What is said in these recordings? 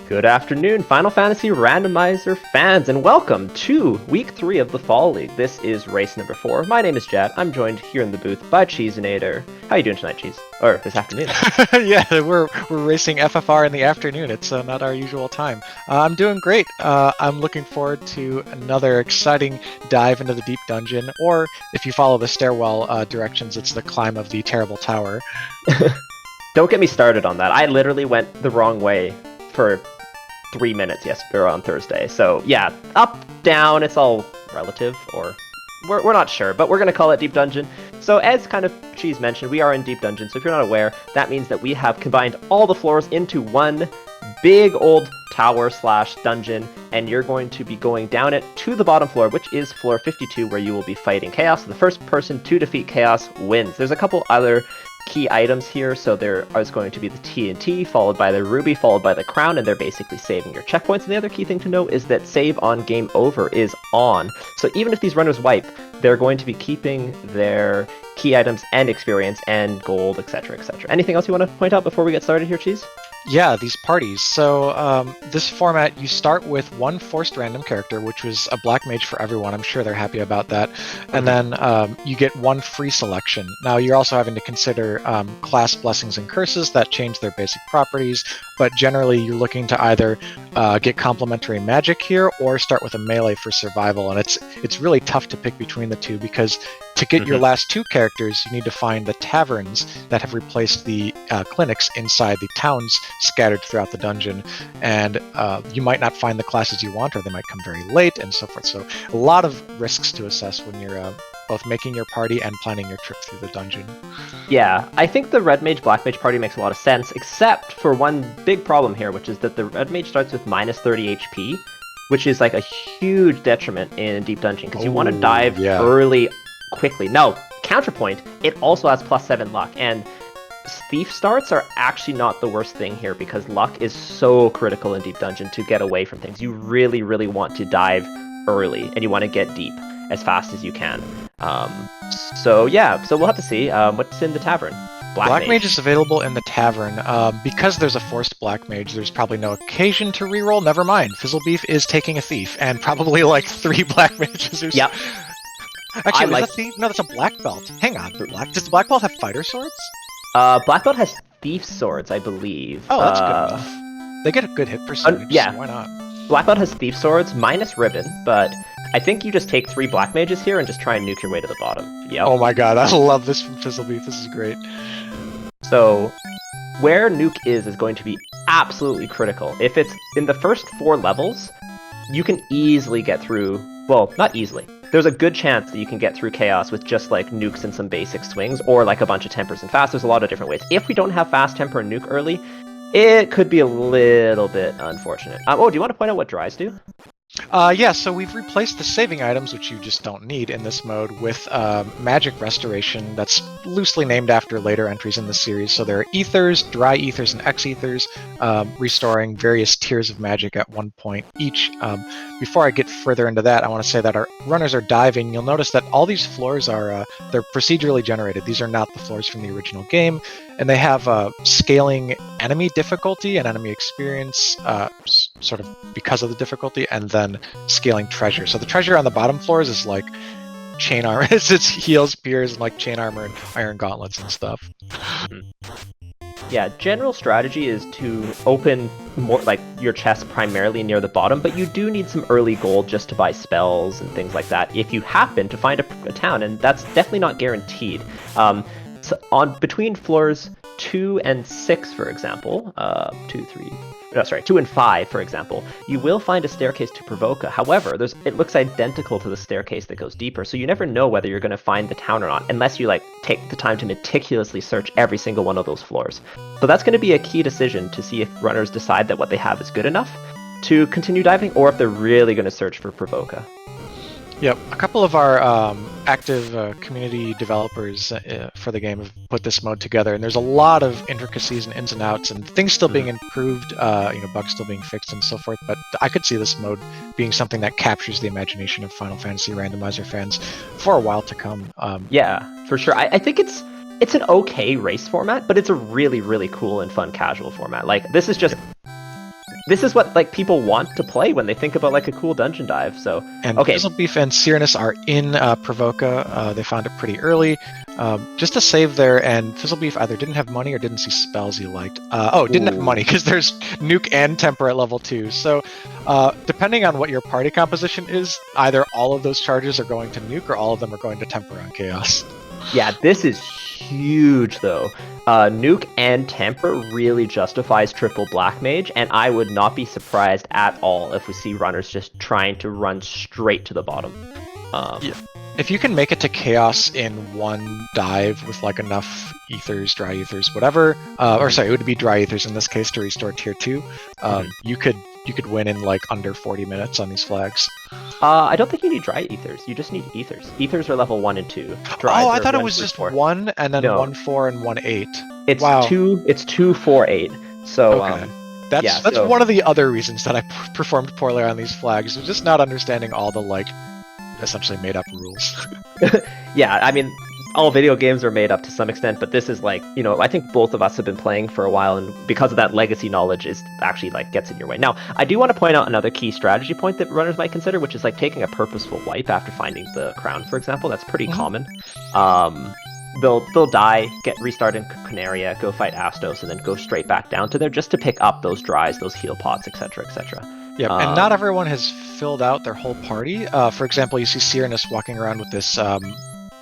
Good afternoon, Final Fantasy Randomizer fans, and welcome to Week 3 of the Fall League. This is race number 4. My name is Jad. I'm joined here in the booth by Cheeseinator. How you doing tonight, Cheese? Or this afternoon? Yeah, we're racing FFR in the afternoon. It's not our usual time. I'm doing great. I'm looking forward to another exciting dive into the deep dungeon, or if you follow the stairwell directions, it's the climb of the terrible tower. Don't get me started on that. I literally went the wrong way for 3 minutes yesterday or on Thursday. So yeah, up, down, it's all relative, or we're not sure, but we're going to call it Deep Dungeon. So as kind of Cheese mentioned, we are in Deep Dungeon. So if you're not aware, that means that we have combined all the floors into one big old tower / dungeon, and you're going to be going down it to the bottom floor, which is floor 52, where you will be fighting Chaos. The first person to defeat Chaos wins. There's a couple other key items here, so there is going to be the TNT, followed by the Ruby, followed by the Crown, and they're basically saving your checkpoints. And the other key thing to note is that save on game over is on. So even if these runners wipe, they're going to be keeping their key items and experience and gold, etc., etc. Anything else you want to point out before we get started here, Cheese? Yeah, these parties. So this format, you start with one forced random character, which was a black mage for everyone. I'm sure they're happy about that. And then you get one free selection. Now you're also having to consider class blessings and curses that change their basic properties, but generally you're looking to either get complementary magic here or start with a melee for survival. And it's really tough to pick between the two, because to get your last two characters, you need to find the taverns that have replaced the clinics inside the towns scattered throughout the dungeon. And you might not find the classes you want, or they might come very late, and so forth. So a lot of risks to assess when you're both making your party and planning your trip through the dungeon. Yeah, I think the Red Mage, Black Mage party makes a lot of sense, except for one big problem here, which is that the Red Mage starts with minus 30 HP, which is like a huge detriment in Deep Dungeon, because you want to dive early quickly. No, counterpoint, it also has plus 7 luck, and thief starts are actually not the worst thing here, because luck is so critical in Deep Dungeon to get away from things. You really, really want to dive early, and you want to get deep as fast as you can. So we'll have to see what's in the tavern. Black Mage is available in the tavern. Because there's a forced Black Mage, there's probably no occasion to reroll. Never mind. Fizzlebeef is taking a thief, and probably like 3 Black Mages or so. Yep. Actually, is that thief? No, that's a Black Belt. Hang on. Does the Black Belt have fighter swords? Black Belt has thief swords, I believe. Oh, that's good enough. They get a good hit percentage, so why not? Black Belt has thief swords, minus ribbon, but I think you just take 3 Black Mages here and just try and nuke your way to the bottom. Yep. Oh my god, I love this from Fizzlebeef. This is great. So, where nuke is going to be absolutely critical. If it's in the first 4 levels, you can easily get through, well, not easily. There's a good chance that you can get through Chaos with just like nukes and some basic swings, or like a bunch of tempers and fast. There's a lot of different ways. If we don't have fast temper and nuke early, it could be a little bit unfortunate. Do you want to point out what dries do? Yeah, so we've replaced the saving items, which you just don't need in this mode, with magic restoration that's loosely named after later entries in the series. So there are ethers, dry ethers, and X-ethers, restoring various tiers of magic at one point each. Before I get further into that, I want to say that our runners are diving. You'll notice that all these floors are they're procedurally generated. These are not the floors from the original game, and they have scaling enemy difficulty and enemy experience, sort of because of the difficulty, and then scaling treasure. So the treasure on the bottom floors is like chain armor. It's heels, spears, and like chain armor and iron gauntlets and stuff. Yeah, general strategy is to open more like your chest primarily near the bottom, but you do need some early gold just to buy spells and things like that if you happen to find a town, and that's definitely not guaranteed. So on between floors 2 and 6, for example, 2 and 5, for example, you will find a staircase to Provoca. However, it looks identical to the staircase that goes deeper, so you never know whether you're going to find the town or not, unless you like take the time to meticulously search every single one of those floors. So that's going to be a key decision to see if runners decide that what they have is good enough to continue diving, or if they're really going to search for Provoca. Yep, a couple of our active community developers for the game have put this mode together, and there's a lot of intricacies and ins and outs, and things still being improved, bugs still being fixed and so forth. But I could see this mode being something that captures the imagination of Final Fantasy Randomizer fans for a while to come. Yeah, for sure. I think it's an okay race format, but it's a really, really cool and fun casual format. Like, this is just this is what like people want to play when they think about like a cool dungeon dive. So And okay, Fizzlebeef and Cyranus are in Provoca. They found it pretty early. Just to save there, and Fizzlebeef either didn't have money or didn't see spells he liked. Didn't have Ooh. money because there's Nuke and Temper at level 2. So depending on what your party composition is, either all of those charges are going to Nuke or all of them are going to Temper on Chaos. Yeah, this is huge though. Nuke and Temper really justifies triple Black Mage, and I would not be surprised at all if we see runners just trying to run straight to the bottom. Yeah. If you can make it to Chaos in one dive with like enough ethers, dry ethers, whatever, or sorry, it would be dry ethers in this case to restore tier 2, you could win in like under 40 minutes on these flags. I don't think you need dry ethers. You just need ethers. Ethers are level 1 and 2. Dries I are thought it 1 was through just 4. 1 and then No. 1, 4, and 1, 8. It's Wow. 2. It's 2, 4, 8. So Okay. That's yeah, that's so- one of the other reasons that I performed poorly on these flags, is just not understanding all the like essentially made up rules. yeah, I mean, all video games are made up to some extent, but this is like, you know, I think both of us have been playing for a while, and because of that, legacy knowledge is actually like gets in your way. Now, I do want to point out another key strategy point that runners might consider, which is like taking a purposeful wipe after finding the crown, for example. That's pretty common. They'll die, get restarted in Canaria, go fight Astos, and then go straight back down to there just to pick up those dries, those heal pots, etc., etc. Yeah, and not everyone has filled out their whole party. For example, you see Cyranus walking around with this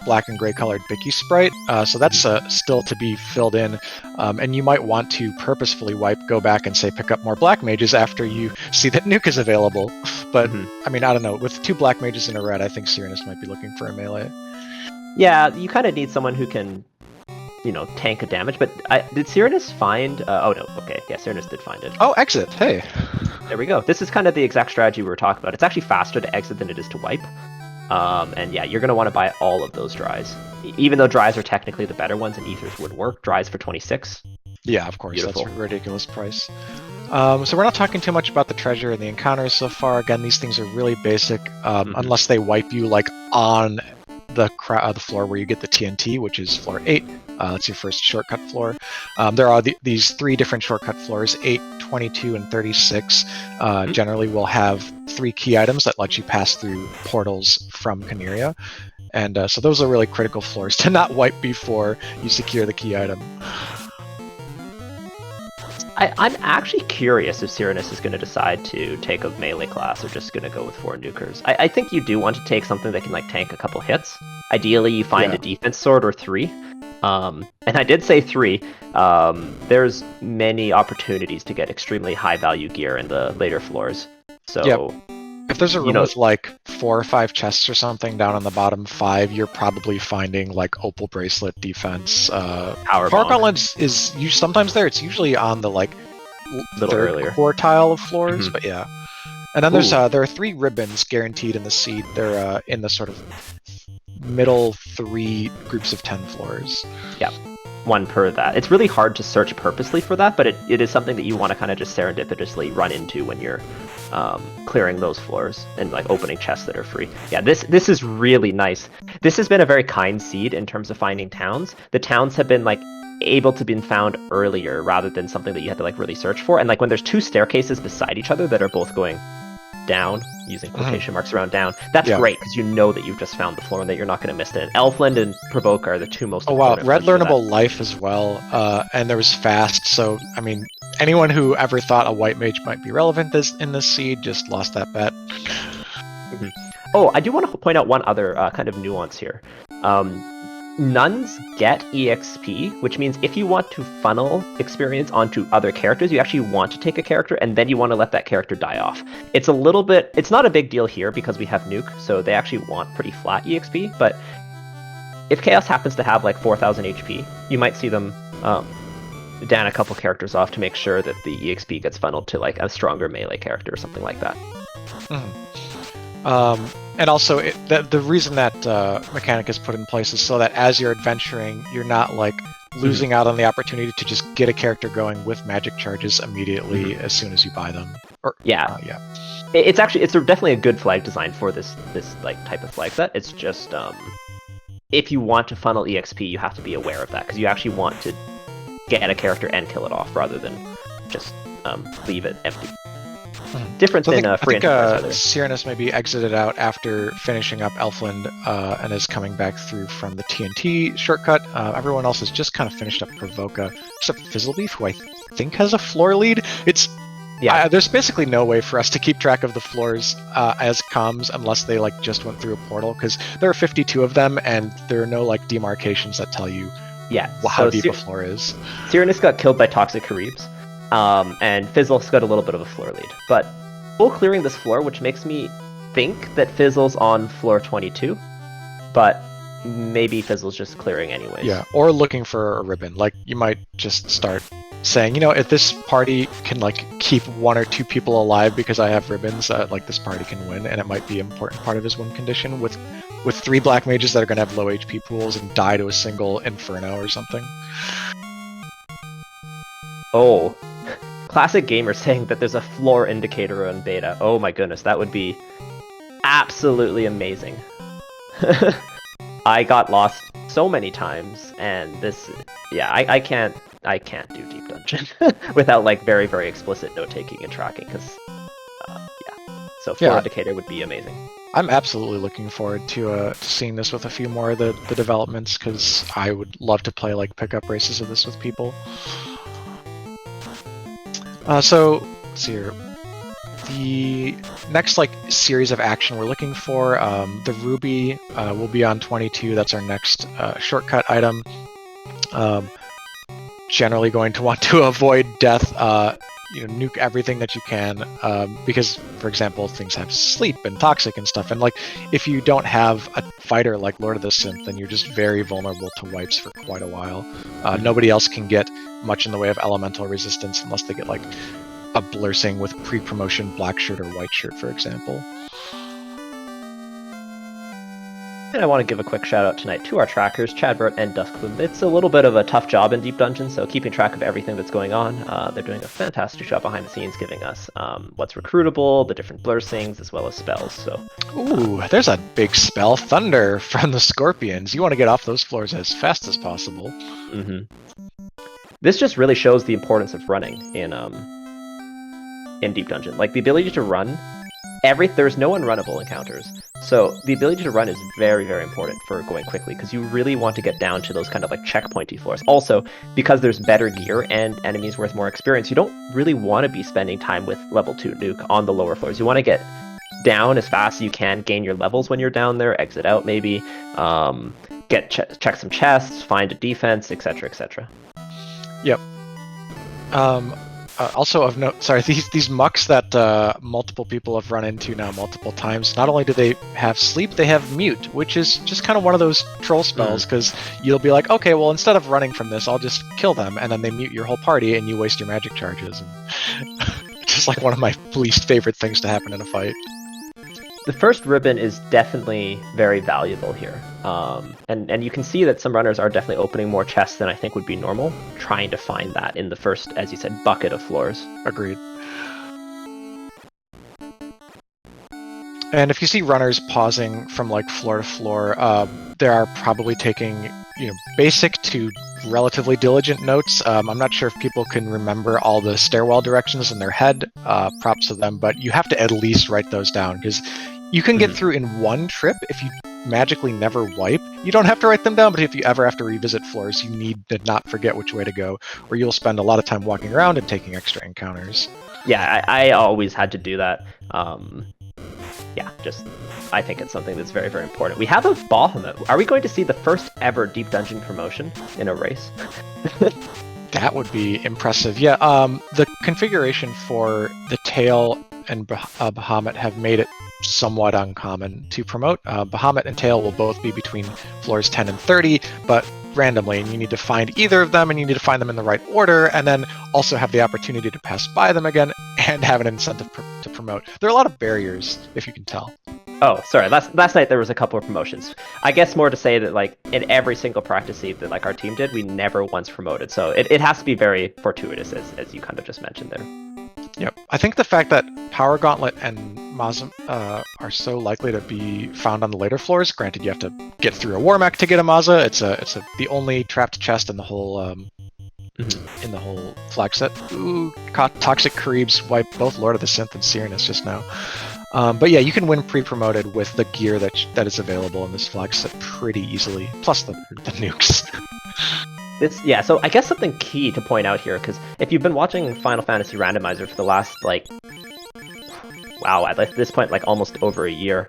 black and gray colored Bicky sprite, so that's still to be filled in, and you might want to purposefully go back and say pick up more black mages after you see that Nuke is available. But I mean, I don't know, with 2 black mages in a red, I think Cyranus might be looking for a melee. Yeah, you kind of need someone who can, you know, tank a damage. But did Cyranus find? Oh no, okay, yeah, Cyranus did find it. Oh, exit! Hey. There we go. This is kind of the exact strategy we were talking about. It's actually faster to exit than it is to wipe. And yeah, you're going to want to buy all of those dries. Even though dries are technically the better ones and ethers would work, dries for 26. Yeah, of course. Beautiful. That's a ridiculous price. So we're not talking too much about the treasure and the encounters so far. Again, these things are really basic, unless they wipe you like on the floor where you get the TNT, which is floor 8. That's your first shortcut floor. There are these 3 different shortcut floors, 8, 22, and 36. Generally will have 3 key items that let you pass through portals from Canaria. And so those are really critical floors to not wipe before you secure the key item. I'm actually curious if Cyranus is going to decide to take a melee class or just going to go with 4 nukers. I think you do want to take something that can like tank a couple hits. Ideally, you find a defense sword or 3. And I did say 3. There's many opportunities to get extremely high value gear in the later floors. So if there's a room with like 4 or 5 chests or something down on the bottom 5, you're probably finding like Opal Bracelet defense. Power Gauntlets is sometimes there. It's usually on the like little third earlier quartile of floors, but yeah. And then there are 3 ribbons guaranteed in the seed. They're in the sort of middle 3 groups of 10 floors. Yeah. 1 per that. It's really hard to search purposely for that, but it is something that you want to kind of just serendipitously run into when you're clearing those floors and like opening chests that are free. Yeah, this is really nice. This has been a very kind seed in terms of finding towns. The towns have been like able to be found earlier rather than something that you have to like really search for. And like when there's 2 staircases beside each other that are both going down, using quotation marks around down, that's great because you know that you've just found the floor and that you're not going to miss it. And Elfland and Provoke are the 2 most important. Red learnable life as well, and there was fast. So I mean, anyone who ever thought a white mage might be relevant in this seed just lost that bet. Oh, I do want to point out one other kind of nuance here. Nuns get EXP, which means if you want to funnel experience onto other characters, you actually want to take a character and then you want to let that character die off. It's not a big deal here because we have Nuke, so they actually want pretty flat EXP, but if Chaos happens to have like 4,000 HP, you might see them dan a couple characters off to make sure that the EXP gets funneled to like a stronger melee character or something like that. And also, the reason that mechanic is put in place is so that as you're adventuring, you're not like losing out on the opportunity to just get a character going with magic charges immediately as soon as you buy them. It's definitely a good flag design for this like type of flag set. It's just if you want to funnel EXP, you have to be aware of that because you actually want to get a character and kill it off rather than just leave it empty. Different So than I Free think Enterprise, rather. Cyrannus maybe exited out after finishing up Elfland and is coming back through from the TNT shortcut. Everyone else has just kind of finished up Provoca, except Fizzlebeef, who I think has a floor lead. Yeah. There's basically no way for us to keep track of the floors as comms unless they like just went through a portal, because there are 52 of them and there are no like demarcations that tell you Yeah. how So deep a floor is. Cyrannus got killed by Toxic Caribs, and Fizzle's got a little bit of a floor lead. But full clearing this floor, which makes me think that Fizzle's on floor 22, but maybe Fizzle's just clearing anyways. Yeah, or looking for a ribbon. Like you might just start saying, if this party can like keep one or two people alive because I have ribbons, like this party can win, and it might be an important part of his win condition with 3 black mages that are going to have low HP pools and die to a single Inferno or something. Oh, Classic Gamer saying that there's a floor indicator on beta. Oh my goodness, that would be absolutely amazing. I got lost so many times, and this, yeah, I can't do Deep Dungeon without like very, very explicit note taking and tracking, because yeah. So floor indicator would be amazing. I'm absolutely looking forward to seeing this with a few more of the developments, because I would love to play like pickup races of this with people. So let's see here. The next like series of action we're looking for, the Ruby will be on 22. That's our next shortcut item. Generally going to want to avoid death. Nuke everything that you can, because, for example, things have sleep and toxic and stuff. And like, if you don't have a fighter like Lord of the Synth, then you're just very vulnerable to wipes for quite a while. Nobody else can get much in the way of elemental resistance unless they get like a Blursing with pre-promotion black shirt or white shirt, for example. And I want to give a quick shout out tonight to our trackers, Chadvert and Duskbloom. It's a little bit of a tough job in Deep Dungeon, so keeping track of everything that's going on. They're doing a fantastic job behind the scenes, giving us what's recruitable, the different Blursings, as well as spells. So, ooh, there's a big spell, Thunder, from the Scorpions. You want to get off those floors as fast as possible. Mm-hmm. This just really shows the importance of running in Deep Dungeon. Like, the ability to run, there's no unrunnable encounters. So the ability to run is very, very important for going quickly, because you really want to get down to those kind of like checkpointy floors. Also, because there's better gear and enemies worth more experience, you don't really want to be spending time with level 2 nuke on the lower floors. You want to get down as fast as you can, gain your levels when you're down there, exit out maybe, check some chests, find a defense, etc., etc. Yep. Also of note, sorry, these mucks that multiple people have run into now multiple times, not only do they have sleep, they have mute, which is just kind of one of those troll spells, because you'll be like, okay, well, instead of running from this, I'll just kill them, and then they mute your whole party, and you waste your magic charges. And just like one of my least favorite things to happen in a fight. The first ribbon is definitely very valuable here. And you can see that some runners are definitely opening more chests than I think would be normal, trying to find that in the first, as you said, bucket of floors. Agreed. And if you see runners pausing from like floor to floor, they are probably taking basic to relatively diligent notes. I'm not sure if people can remember all the stairwell directions in their head. Props to them, but you have to at least write those down, because you can get through in one trip if you magically never wipe. You don't have to write them down, but if you ever have to revisit floors, you need to not forget which way to go, or you'll spend a lot of time walking around and taking extra encounters. Yeah, I always had to do that. Yeah, I think it's something that's very, very important. We have a Bahamut. Are we going to see the first ever Deep Dungeon promotion in a race? That would be impressive. Yeah, the configuration for the Tail and Bahamut have made it somewhat uncommon to promote. Bahamut and Tail will both be between floors 10 and 30, but randomly, and you need to find either of them, and you need to find them in the right order, and then also have the opportunity to pass by them again and have an incentive to promote. There are a lot of barriers, if you can tell. Oh, sorry. Last night there was a couple of promotions. I guess more to say that like in every single practice eve that like our team did, we never once promoted. So it has to be very fortuitous, as you kind of just mentioned there. Yep. I think the fact that Power Gauntlet and Mazam are so likely to be found on the later floors, granted you have to get through a War Mech to get a Maza, it's the only trapped chest in the whole in the whole flag set. Ooh, Toxic Kareebs wipe both Lord of the Synth and Serenus just now. But yeah, you can win pre-promoted with the gear that is available in this flag set pretty easily, plus the nukes. So I guess something key to point out here, because if you've been watching Final Fantasy Randomizer for the last, at this point, almost over a year,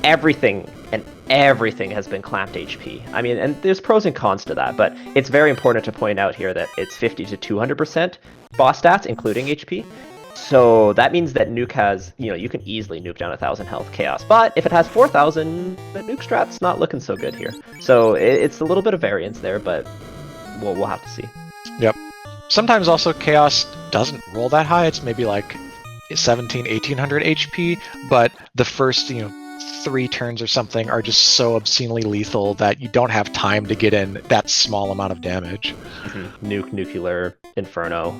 everything has been clamped HP. I mean, and there's pros and cons to that, but it's very important to point out here that it's 50 to 200% boss stats, including HP. So that means that nuke has, you can easily nuke down 1,000 health chaos. But if it has 4,000, the nuke strat's not looking so good here. So it's a little bit of variance there, but we'll have to see. Yep. Sometimes also chaos doesn't roll that high. It's maybe 1,1800 HP, but the first, 3 turns or something are just so obscenely lethal that you don't have time to get in that small amount of damage. Nuke, Nuclear, Inferno.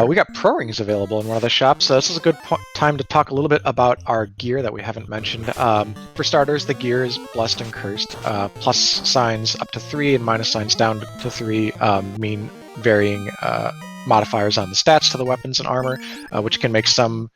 We got pro rings available in one of the shops, so this is a good time to talk a little bit about our gear that we haven't mentioned. For starters, the gear is blessed and cursed. Plus signs up to 3 and minus signs down to 3 mean varying modifiers on the stats to the weapons and armor, which can make some,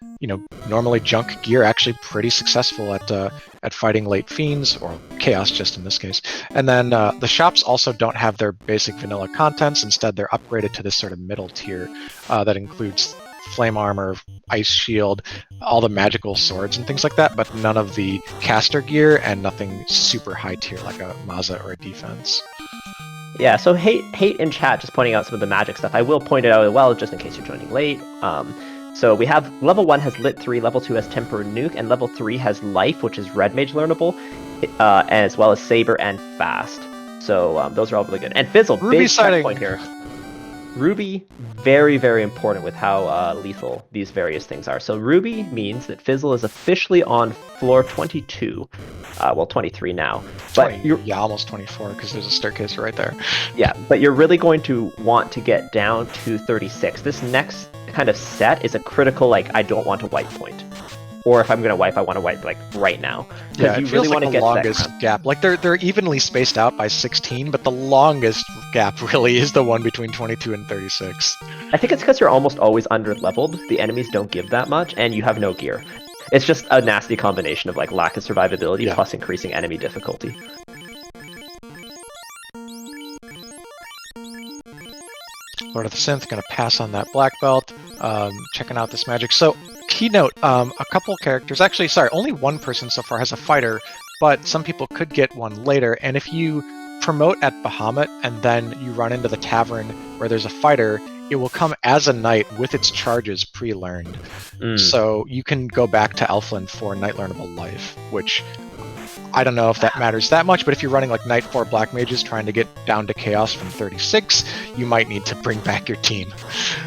normally junk gear actually pretty successful at fighting late fiends, or chaos just in this case. And then the shops also don't have their basic vanilla contents. Instead, they're upgraded to this sort of middle tier that includes flame armor, ice shield, all the magical swords and things like that, but none of the caster gear and nothing super high tier like a Maza or a defense. Yeah, so hate in chat just pointing out some of the magic stuff. I will point it out as well, just in case you're joining late. So we have level 1 has Lit 3, level 2 has Temper Nuke, and level 3 has Life, which is Red Mage learnable, as well as Saber and Fast. So those are all really good. And Fizzle, Ruby big sighting. checkpoint here. Ruby, very, very important with how lethal these various things are. So Ruby means that Fizzle is officially on floor 22. 23 now. But almost 24, because there's a staircase right there. Yeah, but you're really going to want to get down to 36. This next kind of set is a critical, I don't want to wipe point. Or if I'm going to wipe, I want to wipe, right now. Yeah, you it feels really want to the get longest gap. They're evenly spaced out by 16, but the longest gap really is the one between 22 and 36. I think it's because you're almost always under-leveled. The enemies don't give that much, and you have no gear. It's just a nasty combination of lack of survivability plus increasing enemy difficulty. Lord of the Synth, gonna pass on that black belt. Checking out this magic. So, keynote, a couple characters, actually, sorry, only one person so far has a fighter, but some people could get one later, and if you promote at Bahamut and then you run into the tavern where there's a fighter, it will come as a knight with its charges pre-learned. So you can go back to Elfland for Knight Learnable Life, which I don't know if that matters that much, but if you're running Knight 4 Black Mages trying to get down to Chaos from 36, you might need to bring back your team.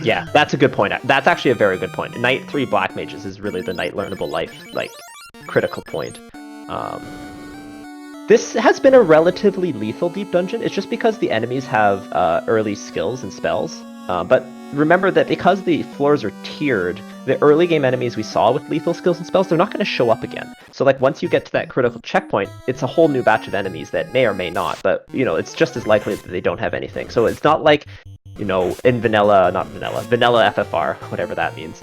Yeah, that's a good point. That's actually a very good point. Knight 3 Black Mages is really the Knight Learnable Life, critical point. This has been a relatively lethal deep dungeon. It's just because the enemies have early skills and spells. But remember that because the floors are tiered, the early game enemies we saw with lethal skills and spells, they're not going to show up again. So once you get to that critical checkpoint, it's a whole new batch of enemies that may or may not, but it's just as likely that they don't have anything. So it's not in vanilla FFR, whatever that means,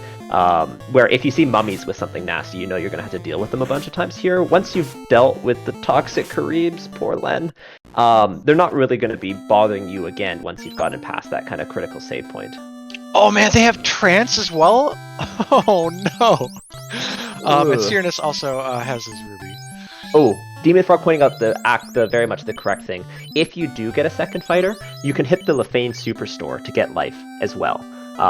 where if you see mummies with something nasty, you're going to have to deal with them a bunch of times. Here, once you've dealt with the toxic Kareebs, poor Len, they're not really going to be bothering you again once you've gotten past that kind of critical save point. Oh man, they have trance as well? Oh no! And Serenus also has his ruby. Oh, Demon Frog pointing out the very much the correct thing. If you do get a second fighter, you can hit the Lefane Superstore to get life as well.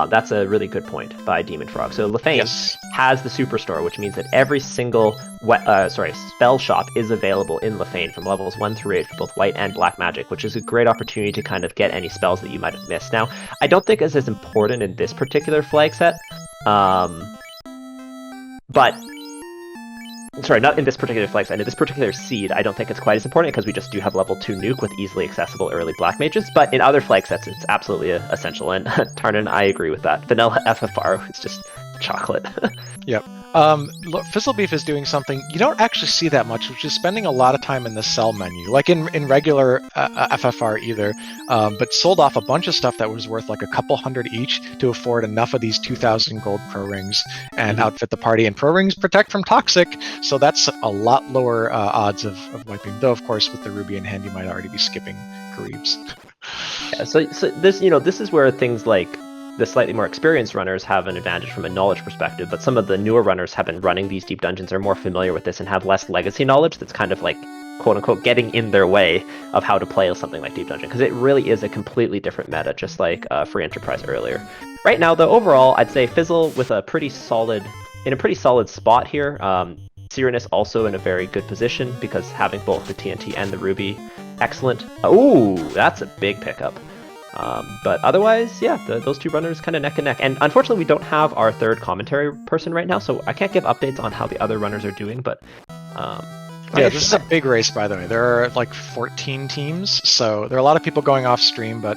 That's a really good point by Demon Frog. So Lefane has the Superstore, which means that every single spell shop is available in Lefane from levels 1 through 8 for both white and black magic, which is a great opportunity to kind of get any spells that you might have missed. Now, I don't think it's as important in this particular flag set, but sorry, not in this particular flag set. In this particular seed, I don't think it's quite as important because we just do have level 2 nuke with easily accessible early black mages. But in other flag sets, it's absolutely essential. And Tarnan, I agree with that. Vanilla FFR is just chocolate. Fizzle Beef is doing something you don't actually see that much, which is spending a lot of time in the sell menu, like in regular FFR either, but sold off a bunch of stuff that was worth like a couple hundred each to afford enough of these 2,000 gold pro rings and outfit the party. And pro rings protect from toxic, so that's a lot lower odds of wiping. Though, of course, with the ruby in hand, you might already be skipping Karibs. Yeah, so this, this is where things like the slightly more experienced runners have an advantage from a knowledge perspective, but some of the newer runners have been running these deep dungeons, are more familiar with this, and have less legacy knowledge that's kind of like, quote unquote, getting in their way of how to play something like Deep Dungeon, because it really is a completely different meta, just like Free Enterprise earlier. Right now, though, overall, I'd say Fizzle with in a pretty solid spot here. Cyrenus also in a very good position, because having both the TNT and the Ruby, excellent. Ooh, that's a big pickup. But otherwise, yeah, those two runners kind of neck and neck. And unfortunately, we don't have our third commentary person right now, so I can't give updates on how the other runners are doing. But this is a big race, by the way. There are like 14 teams, so there are a lot of people going off stream, but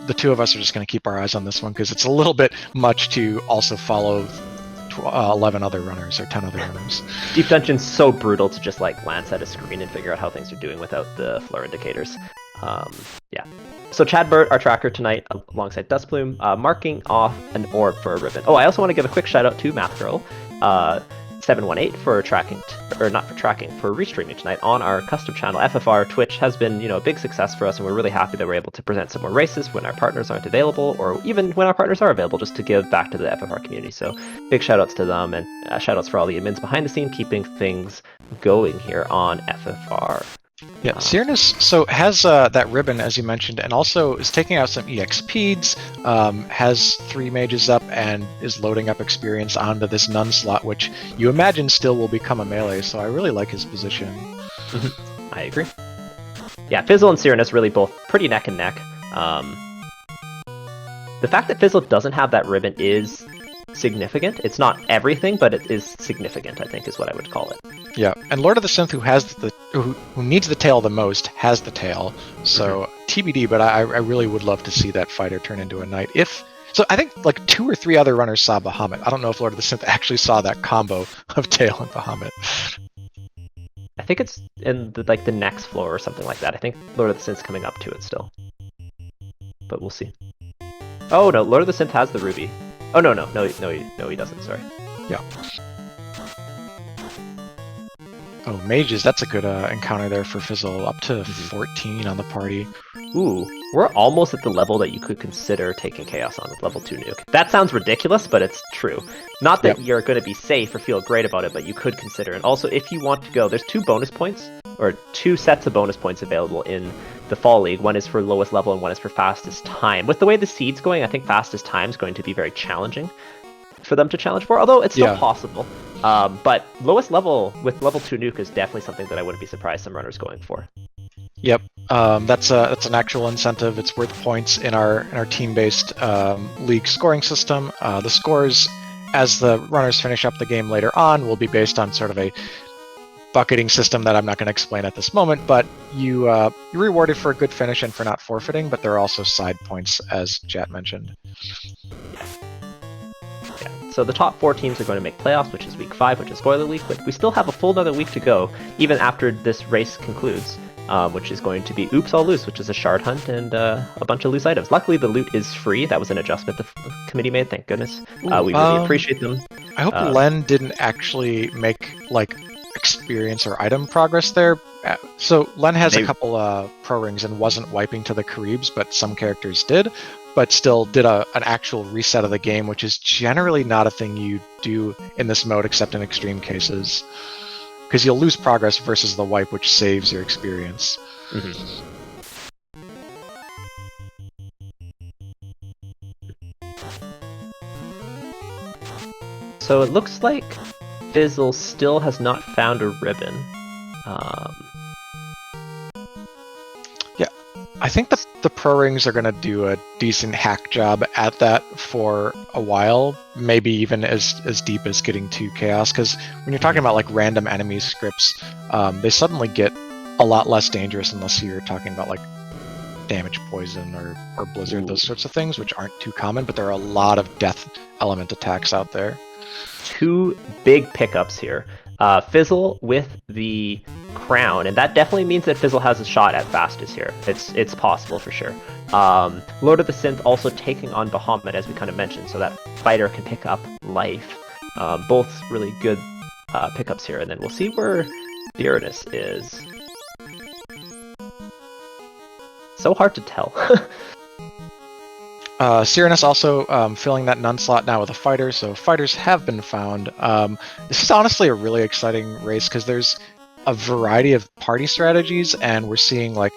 the two of us are just going to keep our eyes on this one because it's a little bit much to also follow 11 other runners or 10 other runners. Deep Dungeon's so brutal to just like glance at a screen and figure out how things are doing without the floor indicators. Yeah. So Chad Burt, our tracker tonight, alongside Dustplume, marking off an orb for a ribbon. Oh, I also want to give a quick shout out to Math Girl, 718 for tracking, for restreaming tonight on our custom channel. FFR Twitch has been, a big success for us, and we're really happy that we're able to present some more races when our partners aren't available, or even when our partners are available, just to give back to the FFR community. So big shout outs to them, and shout outs for all the admins behind the scene, keeping things going here on FFR. Yeah, Cyrenus has that ribbon, as you mentioned, and also is taking out some EXPs, has 3 mages up, and is loading up experience onto this Nun slot, which you imagine still will become a melee, so I really like his position. I agree. Yeah, Fizzle and Cyrenus really both pretty neck and neck. The fact that Fizzle doesn't have that ribbon is significant. It's not everything, but it is significant, I think, is what I would call it. Yeah, and Lord of the Synth, who needs the tail the most, has the tail. So TBD, but I really would love to see that fighter turn into a knight. So I think like 2 or 3 other runners saw Bahamut. I don't know if Lord of the Synth actually saw that combo of tail and Bahamut. I think it's in the next floor or something like that. I think Lord of the Synth's coming up to it still. But we'll see. Oh no, Lord of the Synth has the ruby. Oh no, he doesn't. Sorry. Yeah. Oh, mages, that's a good encounter there for Fizzle. Up to 14 on the party. Ooh, we're almost at the level that you could consider taking Chaos on with level 2 nuke. That sounds ridiculous, but it's true. Not that you're going to be safe or feel great about it, but you could consider. And also, if you want to go, there's 2 bonus points, or 2 sets of bonus points available in the Fall League. One is for lowest level and one is for fastest time. With the way the seed's going, I think fastest time is going to be very challenging for them to challenge for, although it's still possible. But lowest level with level 2 nuke is definitely something that I wouldn't be surprised some runners going for. Yep, that's an actual incentive. It's worth points in our team-based league scoring system. The scores, as the runners finish up the game later on, will be based on sort of a bucketing system that I'm not going to explain at this moment, but you're rewarded for a good finish and for not forfeiting, but there are also side points, as Jat mentioned. Yeah. So the top 4 teams are going to make playoffs, which is week 5, which is spoiler week, but we still have a full another week to go, even after this race concludes, which is going to be Oops All Loose, which is a shard hunt and a bunch of loose items. Luckily, the loot is free. That was an adjustment the committee made, thank goodness. We really appreciate them. I hope Len didn't actually make, experience or item progress there. So Len has a couple pro rings and wasn't wiping to the Caribs, but some characters did, but still did an actual reset of the game, which is generally not a thing you do in this mode except in extreme cases, because you'll lose progress versus the wipe, which saves your experience. So it looks like Fizzle still has not found a ribbon. Yeah, I think the pro rings are going to do a decent hack job at that for a while, maybe even as deep as getting to Chaos, because when you're talking about random enemy scripts, they suddenly get a lot less dangerous unless you're talking about damage poison or blizzard, those sorts of things, which aren't too common, but there are a lot of death element attacks out there. 2 big pickups here. Fizzle with the crown, and that definitely means that Fizzle has a shot at fastest here. It's possible for sure. Lord of the Synth also taking on Bahamut, as we kind of mentioned, so that fighter can pick up life. Both really good pickups here, and then we'll see where Uranus is. So hard to tell. Cyranus also filling that Nun slot now with a fighter, so fighters have been found. This is honestly a really exciting race because there's a variety of party strategies, and we're seeing like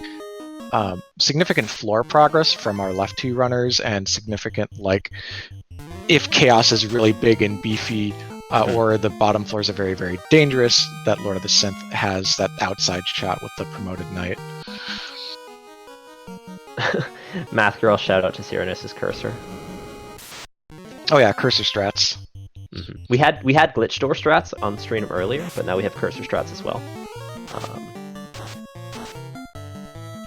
significant floor progress from our left 2 runners, and significant like if chaos is really big and beefy, or the bottom floors are very, very dangerous, that Lord of the Synth has that outside shot with the promoted knight. Math Girl, shout out to Cyranus' cursor. Oh yeah, cursor strats. Mm-hmm. We had glitch door strats on stream earlier, but now we have cursor strats as well.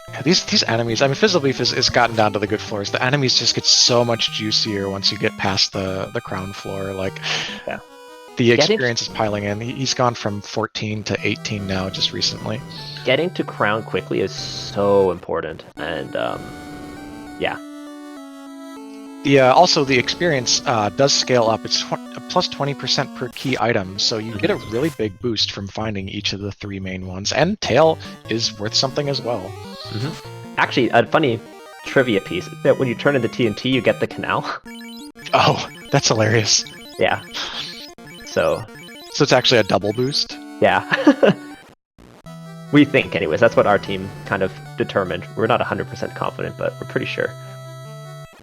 Yeah, these enemies, I mean, Fizzle Beef is gotten down to the good floors. The enemies just get so much juicier once you get past the crown floor. Like, yeah. The experience is piling in. He's gone from 14 to 18 now, just recently. Getting to crown quickly is so important, and yeah. Also, the experience does scale up. It's plus 20% per key item, so you get a really big boost from finding each of the 3 main ones. And Tail is worth something as well. Mm-hmm. Actually, a funny trivia piece that when you turn into TNT, you get the canal. Oh, that's hilarious. Yeah. So it's actually a double boost? Yeah. We think, anyways. That's what our team kind of determined. We're not 100% confident, but we're pretty sure.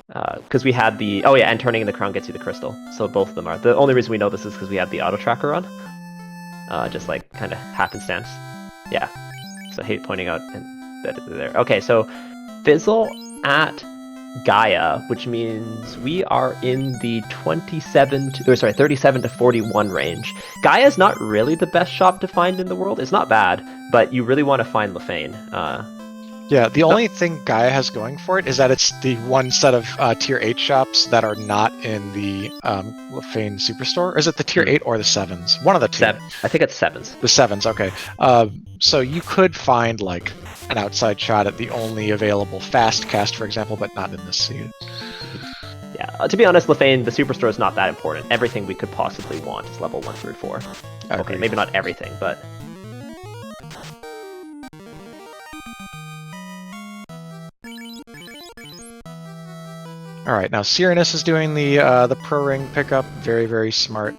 Because we had the... Oh yeah, and turning in the crown gets you the crystal. So both of them are. The only reason we know this is because we had the auto tracker on. Just like kind of happenstance. Yeah. So I hate pointing out that it's there. Okay, so Fizzle at Gaia, which means we are in the 37 to 41 range. Gaia's not really the best shop to find in the world. It's not bad, but you really want to find Lefane. Yeah, the only thing Gaia has going for it is that it's the one set of tier 8 shops that are not in the Lefane Superstore. Or is it the tier 8 or the 7s? One of the two. I think it's 7s. The 7s, okay. So you could find like an outside shot at the only available fast cast, for example, but not in this seed. Yeah, to be honest, Lefane, the Superstore is not that important. Everything we could possibly want is level 1 through 4. Okay, maybe not everything, but... All right, now Cyranus is doing the pro ring pickup. Very, very smart.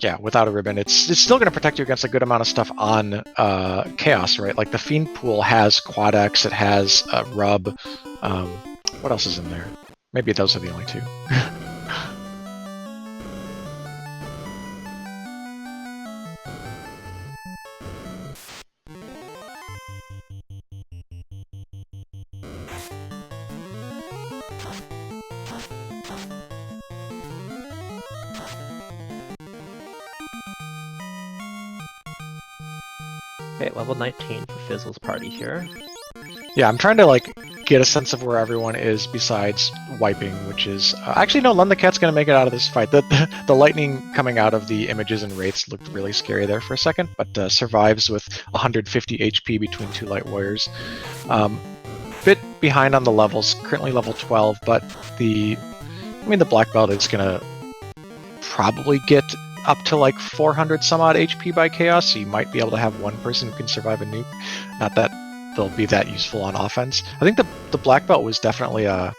Yeah, without a ribbon, it's still going to protect you against a good amount of stuff on Chaos, right? Like the Fiend Pool has Quad X, it has Rub. What else is in there? Maybe those are the only 2. Okay, level 19 for Fizzle's party here. Yeah, I'm trying to like get a sense of where everyone is besides wiping, which is actually no. Lund the Cat's gonna make it out of this fight. The lightning coming out of the images and wraiths looked really scary there for a second, but survives with 150 HP between 2 light warriors. Bit behind on the levels, currently level 12, but the black belt is gonna probably get up to like 400 some odd HP by Chaos, so you might be able to have one person who can survive a nuke. Not that they'll be that useful on offense. I think the black belt was definitely a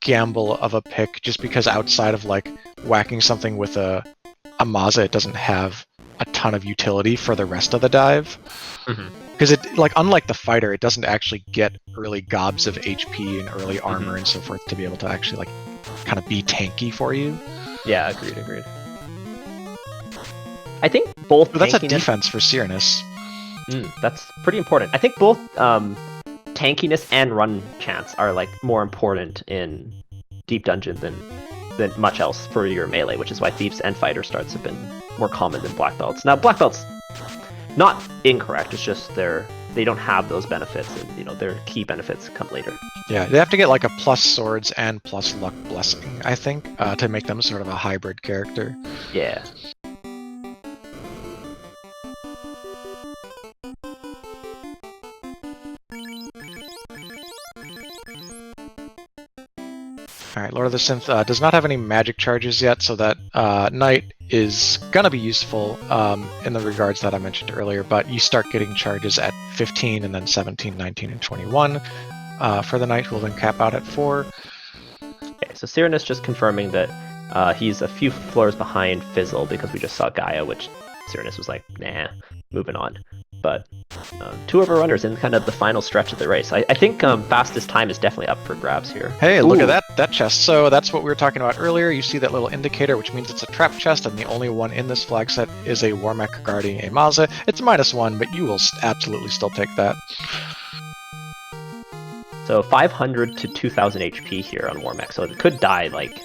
gamble of a pick, just because outside of like whacking something with a Maza, it doesn't have a ton of utility for the rest of the dive. Because it, like, unlike the fighter, it doesn't actually get early gobs of HP and early armor and so forth to be able to actually like kind of be tanky for you. Yeah, agreed. I think both. But that's a defense for Cyranus. That's pretty important. I think both tankiness and run chance are like more important in Deep Dungeon than much else for your melee, which is why Thieves and Fighter starts have been more common than Black Belts. Now, Black Belts, not incorrect, it's just they're they don't have those benefits, and their key benefits come later. Yeah, they have to get like a plus swords and plus luck blessing, I think, to make them sort of a hybrid character. Yeah. Alright, Lord of the Synth does not have any magic charges yet, so that Knight is gonna be useful in the regards that I mentioned earlier, but you start getting charges at 15 and then 17, 19, and 21 for the Knight, who will then cap out at 4. Okay, so Cyranus just confirming that he's a few floors behind Fizzle because we just saw Gaia, which Cyranus was like, nah, moving on. But two of our runners in kind of the final stretch of the race. I think fastest time is definitely up for grabs here. Hey, look at that chest. So that's what we were talking about earlier. You see that little indicator, which means it's a trap chest, and the only one in this flag set is a Warmech guarding a Maza. It's -1, but you will absolutely still take that. So 500 to 2000 HP here on Warmech, so it could die like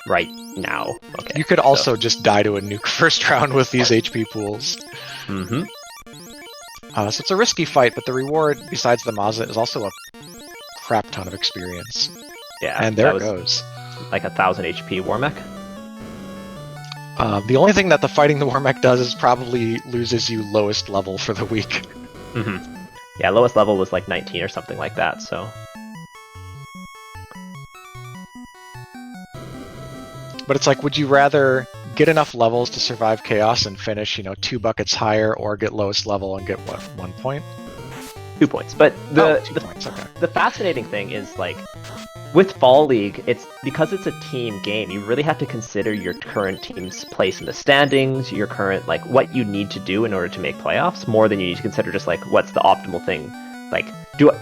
right now. Okay. You could also just die to a nuke first round with these HP pools. Mm-hmm. So it's a risky fight, but the reward, besides the Maza, is also a crap ton of experience. Yeah, and there it goes. Like 1000 HP Warmech. The only thing that the fighting the Warmech does is probably loses you lowest level for the week. Mm-hmm. Yeah, lowest level was like 19 or something like that, so... But it's like, would you rather get enough levels to survive chaos and finish, 2 buckets higher, or get lowest level and get, what, 1 point? 2 points. But 2 points, okay. The fascinating thing is, like, with Fall League, because it's a team game, you really have to consider your current team's place in the standings, your current, like, what you need to do in order to make playoffs, more than you need to consider just, like, what's the optimal thing. Like,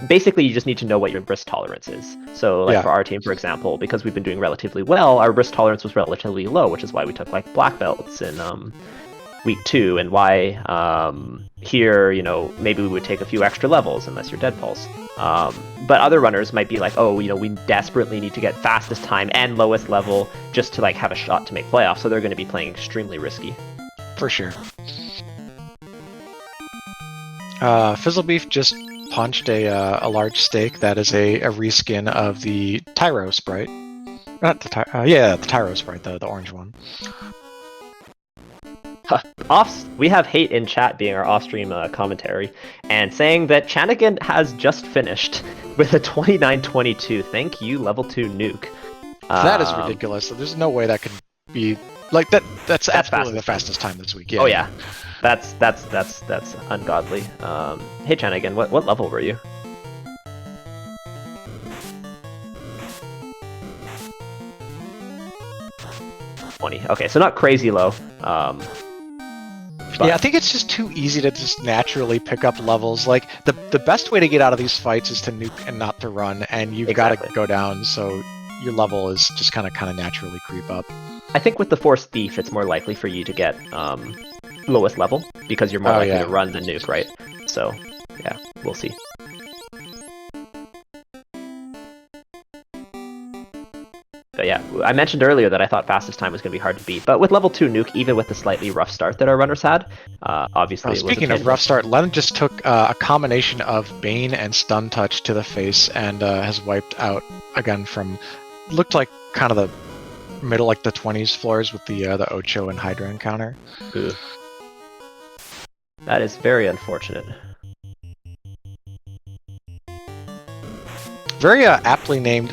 basically, you just need to know what your risk tolerance is. So, like, for our team, for example, because we've been doing relatively well, our risk tolerance was relatively low, which is why we took, like, black belts in week 2, and why here, maybe we would take a few extra levels, unless you're Dead Pulse. But other runners might be like, oh, we desperately need to get fastest time and lowest level just to, like, have a shot to make playoffs, so they're going to be playing extremely risky. For sure. Fizzlebeef just punched a large stake that is a reskin of the Tyro sprite. Not the the Tyro sprite, the orange one. We have Hate in chat being our off-stream commentary, and saying that Chanigan has just finished with a 29-22. Thank you, level 2 nuke. That is ridiculous. There's no way that could be like that. That's absolutely the fastest time this week. Yeah. Oh yeah, that's ungodly. Hey Chanigan, what level were you? Okay, so not crazy low. Yeah, I think it's just too easy to just naturally pick up levels. Like, the best way to get out of these fights is to nuke and not to run, and you've got to go down, so your level is just kind of naturally creep up. I think with the Force Thief, it's more likely for you to get lowest level, because you're more likely to run than nuke, right? So, yeah, we'll see. But yeah, I mentioned earlier that I thought fastest time was going to be hard to beat, but with level 2 nuke, even with the slightly rough start that our runners had, obviously it was speaking of rough start, Len just took a combination of Bane and Stun Touch to the face and has wiped out again from, looked like kind of the middle, like the 20s floors with the Ocho and Hydra encounter. Ugh. That is very unfortunate. Very aptly named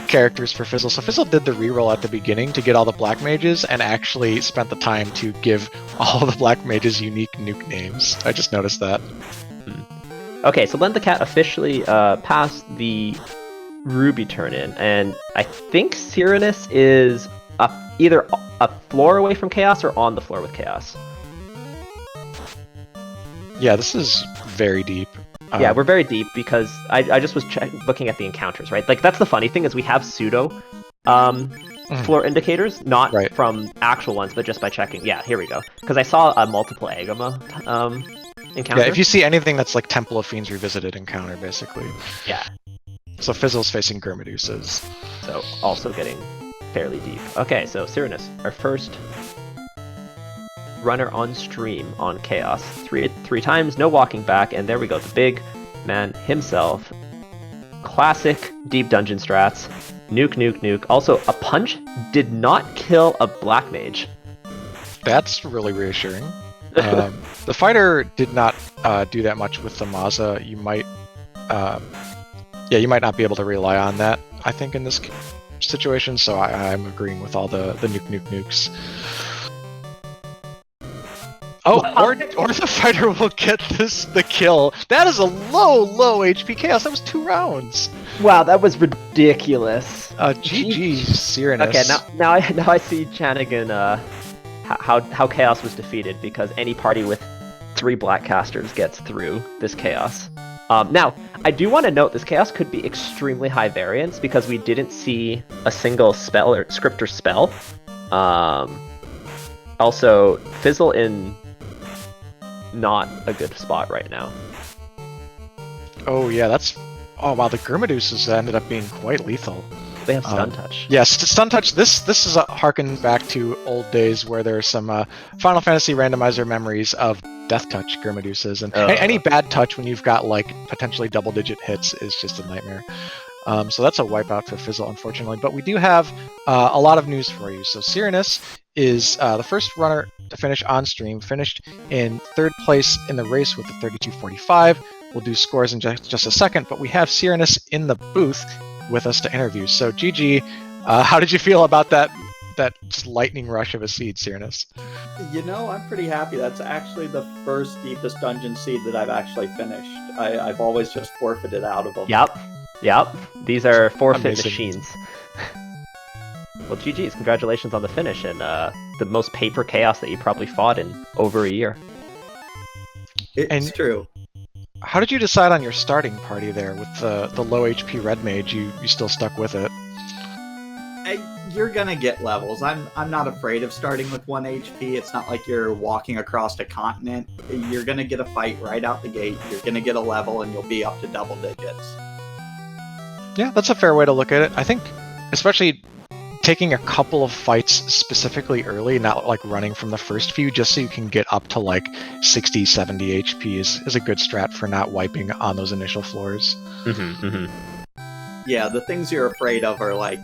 characters for Fizzle. So Fizzle did the reroll at the beginning to get all the Black Mages and actually spent the time to give all the Black Mages unique nuke names. I just noticed that. Okay, so Len the Cat officially passed the Ruby turn-in, and I think Cyranus is either a floor away from Chaos or on the floor with Chaos. Yeah, this is very deep. Yeah, we're very deep because I just was looking at the encounters, right? Like, that's the funny thing is we have pseudo floor indicators, not from actual ones, but just by checking. Yeah, here we go. Because I saw a multiple Agama encounter. Yeah, if you see anything that's like Temple of Fiends Revisited encounter, basically. Yeah. So Fizzle's facing Gurmedusas. So also getting fairly deep. Okay, so Cyranus, our first runner on stream on Chaos. Three times, no walking back, and there we go. The big man himself. Classic deep dungeon strats. Nuke, nuke, nuke. Also, a punch did not kill a black mage. That's really reassuring. The fighter did not do that much with the Maza. You might not be able to rely on that, I think, in this situation, so I'm agreeing with all the nukes. Oh, or the fighter will get the kill. That is a low HP chaos. That was 2 rounds. Wow, that was ridiculous. GG, Cyrenus. Okay, now I see Chanagan, how Chaos was defeated, because any party with 3 black casters gets through this Chaos. Now, I do want to note this Chaos could be extremely high variance because we didn't see a single spell or script or spell. Also, Fizzle in not a good spot right now. Oh yeah, oh wow, the Gurmaduses ended up being quite lethal. They have stun touch. Yes, stun touch. This is a harken back to old days where there's some Final Fantasy randomizer memories of death touch Gurmaduses, and any bad touch when you've got like potentially double-digit hits is just a nightmare. So that's a wipeout for Fizzle, unfortunately. But we do have a lot of news for you. So Cyrenus is the first runner to finish on stream, finished in 3rd place in the race with the 32.45. We'll do scores in just a second, but we have Cyrenus in the booth with us to interview. So GG, how did you feel about that just lightning rush of a seed, Cyrenus? You know, I'm pretty happy. That's actually the first deepest dungeon seed that I've actually finished. I've always just forfeited out of them. Yep. These are forfeit Amazing. machines. Well, GG's. Congratulations on the finish and the most paper chaos that you probably fought in over a year. It's true. How did you decide on your starting party there with the low HP red mage? You still stuck with it? You're gonna get levels. I'm not afraid of starting with 1 HP. It's not like you're walking across a continent. You're gonna get a fight right out the gate. You're gonna get a level, and you'll be up to double digits. Yeah, that's a fair way to look at it. I think, especially taking a couple of fights specifically early, not like running from the first few, just so you can get up to like 60, 70 HP is a good strat for not wiping on those initial floors. Yeah, the things you're afraid of are like,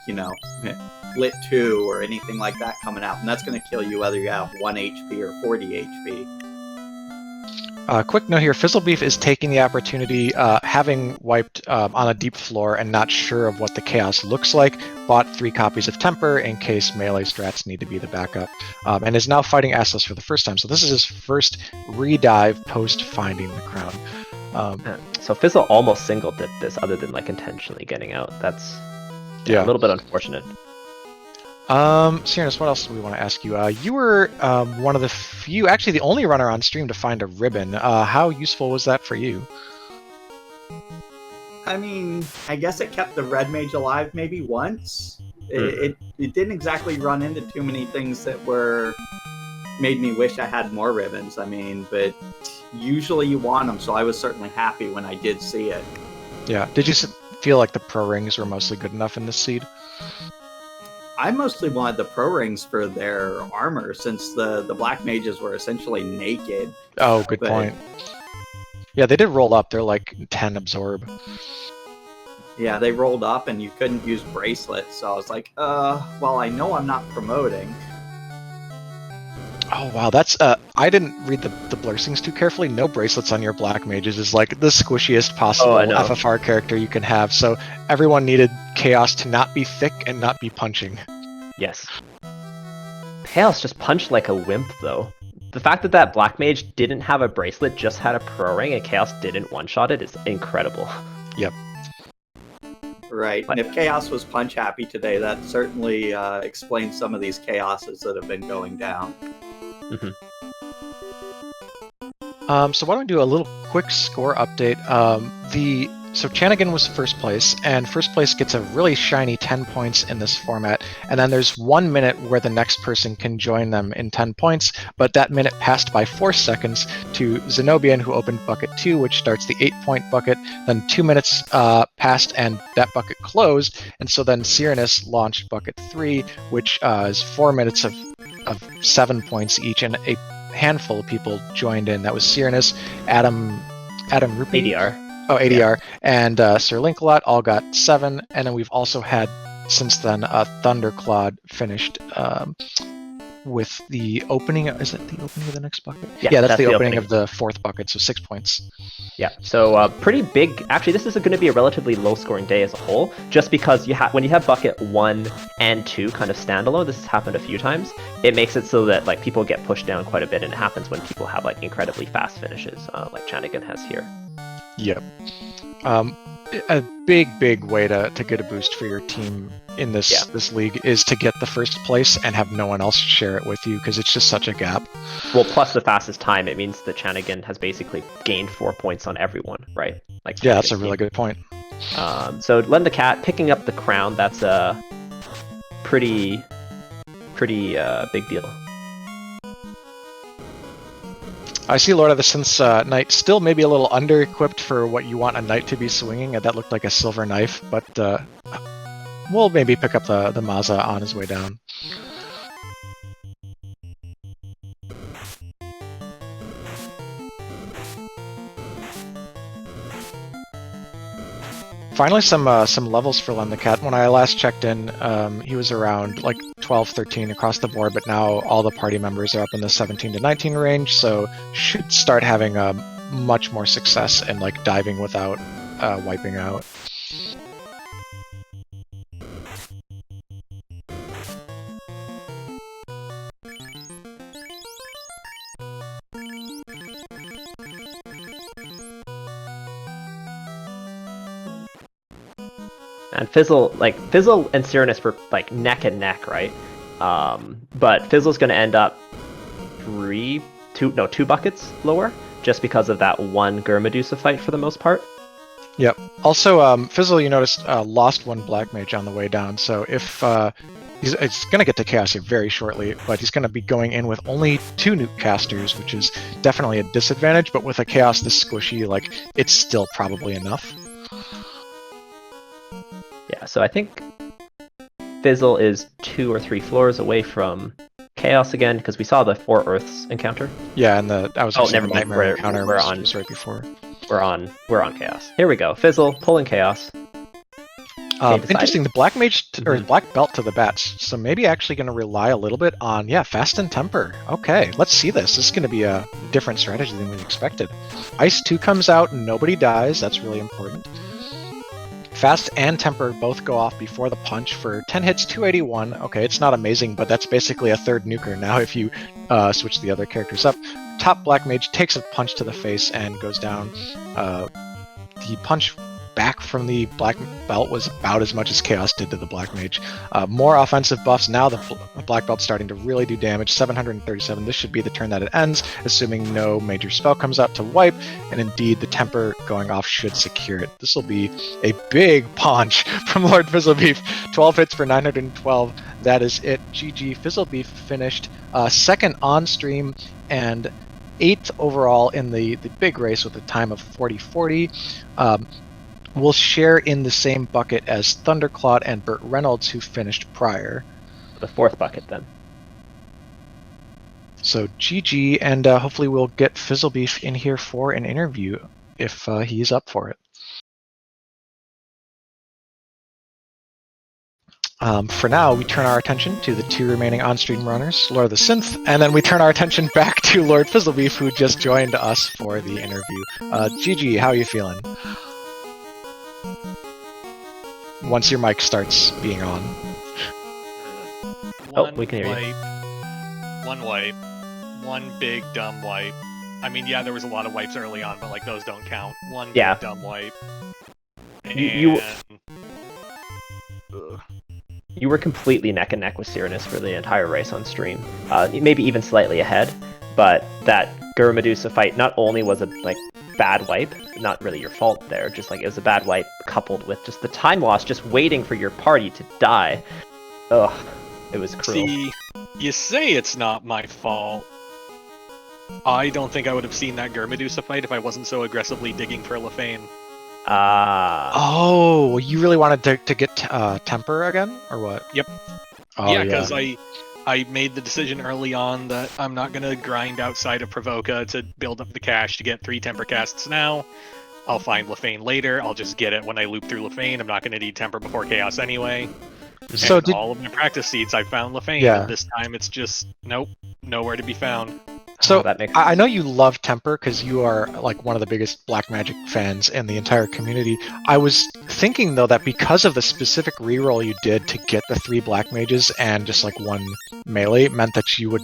Lit 2 or anything like that coming out, and that's going to kill you whether you have 1 HP or 40 HP. Quick note here, Fizzlebeef is taking the opportunity, having wiped on a deep floor and not sure of what the chaos looks like, bought 3 copies of Temper in case melee strats need to be the backup, and is now fighting Assless for the first time. So this is his first redive post-finding the crown. So Fizzle almost single dipped this other than like intentionally getting out. That's a little bit unfortunate. Cyrenus, what else do we want to ask you? You were one of the few, actually the only runner on stream to find a ribbon. How useful was that for you? I mean, I guess it kept the red mage alive maybe once. It didn't exactly run into too many things that made me wish I had more ribbons. I mean, but usually you want them, so I was certainly happy when I did see it. Yeah. Did you feel like the pro rings were mostly good enough in this seed? I mostly wanted the pro rings for their armor, since the black mages were essentially naked. Oh, good point. Yeah, they did roll up. They're like 10 absorb. Yeah, they rolled up and you couldn't use bracelets, so I was like, well, I know I'm not promoting. Oh, wow, that's, I didn't read the blessings too carefully. No bracelets on your black mages is like the squishiest possible FFR character you can have, so everyone needed Chaos to not be thick and not be punching. Yes. Chaos just punched like a wimp, though. The fact that black mage didn't have a bracelet, just had a pro ring, and Chaos didn't one-shot it is incredible. Yep. Right, and if Chaos was punch happy today, that certainly explains some of these chaoses that have been going down. So why don't we do a little quick score update. So Chanagan was first place, and first place gets a really shiny 10 points in this format, and then there's 1 minute where the next person can join them in 10 points, but that minute passed by 4 seconds to Zenobian, who opened bucket 2, which starts the 8-point bucket. Then 2 minutes passed and that bucket closed, and so then Cyrenus launched bucket 3, which is 4 minutes of 7 points each, and a handful of people joined in. That was Cyranus, Adam Rupi, ADR. ADR, and Sir Linkalot all got 7, and then we've also had since then Thunderclad finished with the opening. Is it the opening of the next bucket? Yeah, that's the opening of the 4th bucket, so 6 points. Yeah, so pretty big. Actually, this is going to be a relatively low-scoring day as a whole, just because when you have bucket 1 and 2 kind of standalone. This has happened a few times. It makes it so that like people get pushed down quite a bit, and it happens when people have like incredibly fast finishes, like Chanigan has here. Yep. A big way to get a boost for your team in this league is to get the first place and have no one else share it with you, because it's just such a gap. Well, plus the fastest time, it means that Chanigan has basically gained 4 points on everyone, right? Like yeah, that's a really good point. So Len the Cat picking up the crown, that's a pretty big deal. I see Lord of the Synth's knight still maybe a little under-equipped for what you want a knight to be swinging. That looked like a silver knife, but we'll maybe pick up the Maza on his way down. Finally, some levels for Len the Cat. When I last checked in, he was around like 12, 13 across the board, but now all the party members are up in the 17 to 19 range, so should start having much more success in like diving without wiping out. And Fizzle and Cyranus were like neck and neck, right? But Fizzle's going to end up 2 buckets lower, just because of that one Gurmedusa fight for the most part. Yep. Also, Fizzle, you noticed, lost 1 Black Mage on the way down, so if he's going to get to Chaos here very shortly, but he's going to be going in with only 2 Nuke Casters, which is definitely a disadvantage, but with a Chaos this squishy, like, it's still probably enough. Yeah, so I think Fizzle is 2 or 3 floors away from Chaos again, because we saw the 4 Earths encounter. Yeah, and never mind. Nightmare encounter was right before. We're on Chaos. Here we go. Fizzle pulling Chaos. Interesting. The Black Mage or Black Belt to the bats, so maybe actually going to rely a little bit on Fast and Temper. Okay, let's see this. This is going to be a different strategy than we expected. Ice 2 comes out and nobody dies. That's really important. Fast and Temper both go off before the punch for 10 hits, 281. Okay, it's not amazing, but that's basically a 3rd nuker now if you switch the other characters up. Top Black Mage takes a punch to the face and goes down. The punch back from the Black Belt was about as much as Chaos did to the Black Mage. More offensive buffs. Now the Black Belt's starting to really do damage. 737. This should be the turn that it ends, assuming no major spell comes out to wipe, and indeed the Temper going off should secure it. This will be a big punch from Lord Fizzlebeef. 12 hits for 912. That is it. GG. Fizzlebeef finished 2nd on stream and 8th overall in the big race with a time of 40-40. Will share in the same bucket as Thunderclad and Burt Reynolds, who finished prior. The 4th bucket, then. So GG, and hopefully we'll get Fizzlebeef in here for an interview if he's up for it. For now, we turn our attention to the 2 remaining on-stream runners, Lord of the Synth, and then we turn our attention back to Lord Fizzlebeef, who just joined us for the interview. GG, how are you feeling? Once your mic starts being on. We can hear you. One wipe. One big dumb wipe. I mean, yeah, there was a lot of wipes early on, but like those don't count. One big dumb wipe. You were completely neck and neck with Cyranus for the entire race on stream. Maybe even slightly ahead, but that Gurmedusa fight not only was a bad wipe, not really your fault there, just like it was a bad wipe coupled with just the time loss, just waiting for your party to die. Ugh, it was cruel. See, you say it's not my fault. I don't think I would have seen that Gurmedusa fight if I wasn't so aggressively digging for Lefane. Oh, you really wanted to get Temper again, or what? Yep. Oh, yeah, because I I made the decision early on that I'm not going to grind outside of Provoca to build up the cash to get 3 temper casts now. I'll find Lefane later. I'll just get it when I loop through Lefane. I'm not going to need temper before Chaos anyway. So And all of my practice seats, I found Lefane, Yeah. and this time it's just, nope, nowhere to be found. So that makes I know you love Temper because you are like one of the biggest Black Magic fans in the entire community. I was thinking though that because of the specific reroll you did to get the 3 Black Mages and just like 1 melee meant that you would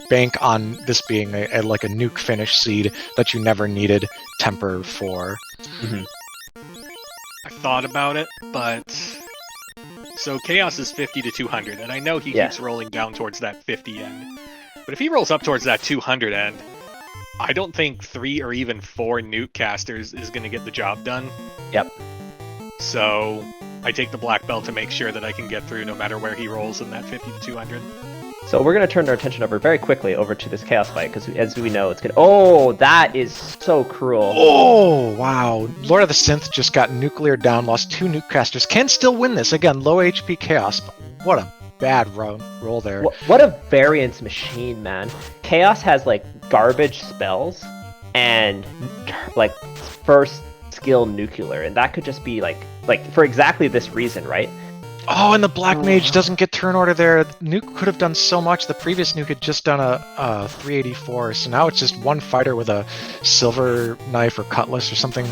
bank on this being a like a nuke finish seed that you never needed Temper for. I thought about it, but... So Chaos is 50 to 200, and I know he Yeah. keeps rolling down towards that 50 end. But if he rolls up towards that 200 end, I don't think 3 or even 4 nuke casters is going to get the job done. Yep. So I take the black belt to make sure that I can get through no matter where he rolls in that 50 to 200. So we're going to turn our attention very quickly over to this Chaos fight, because as we know, it's going to... Oh, that is so cruel. Oh, wow. Lord of the Synth just got nuclear down, lost 2 nuke casters. Can still win this. Again, low HP Chaos. But what a bad roll there. What a variance machine, man. Chaos has, like, garbage spells and, like, first skill nuclear, and that could just be, like for exactly this reason, right? Oh, and the Black Mage doesn't get turn order there. Nuke could have done so much. The previous Nuke had just done a 384, so now it's just one fighter with a silver knife or cutlass or something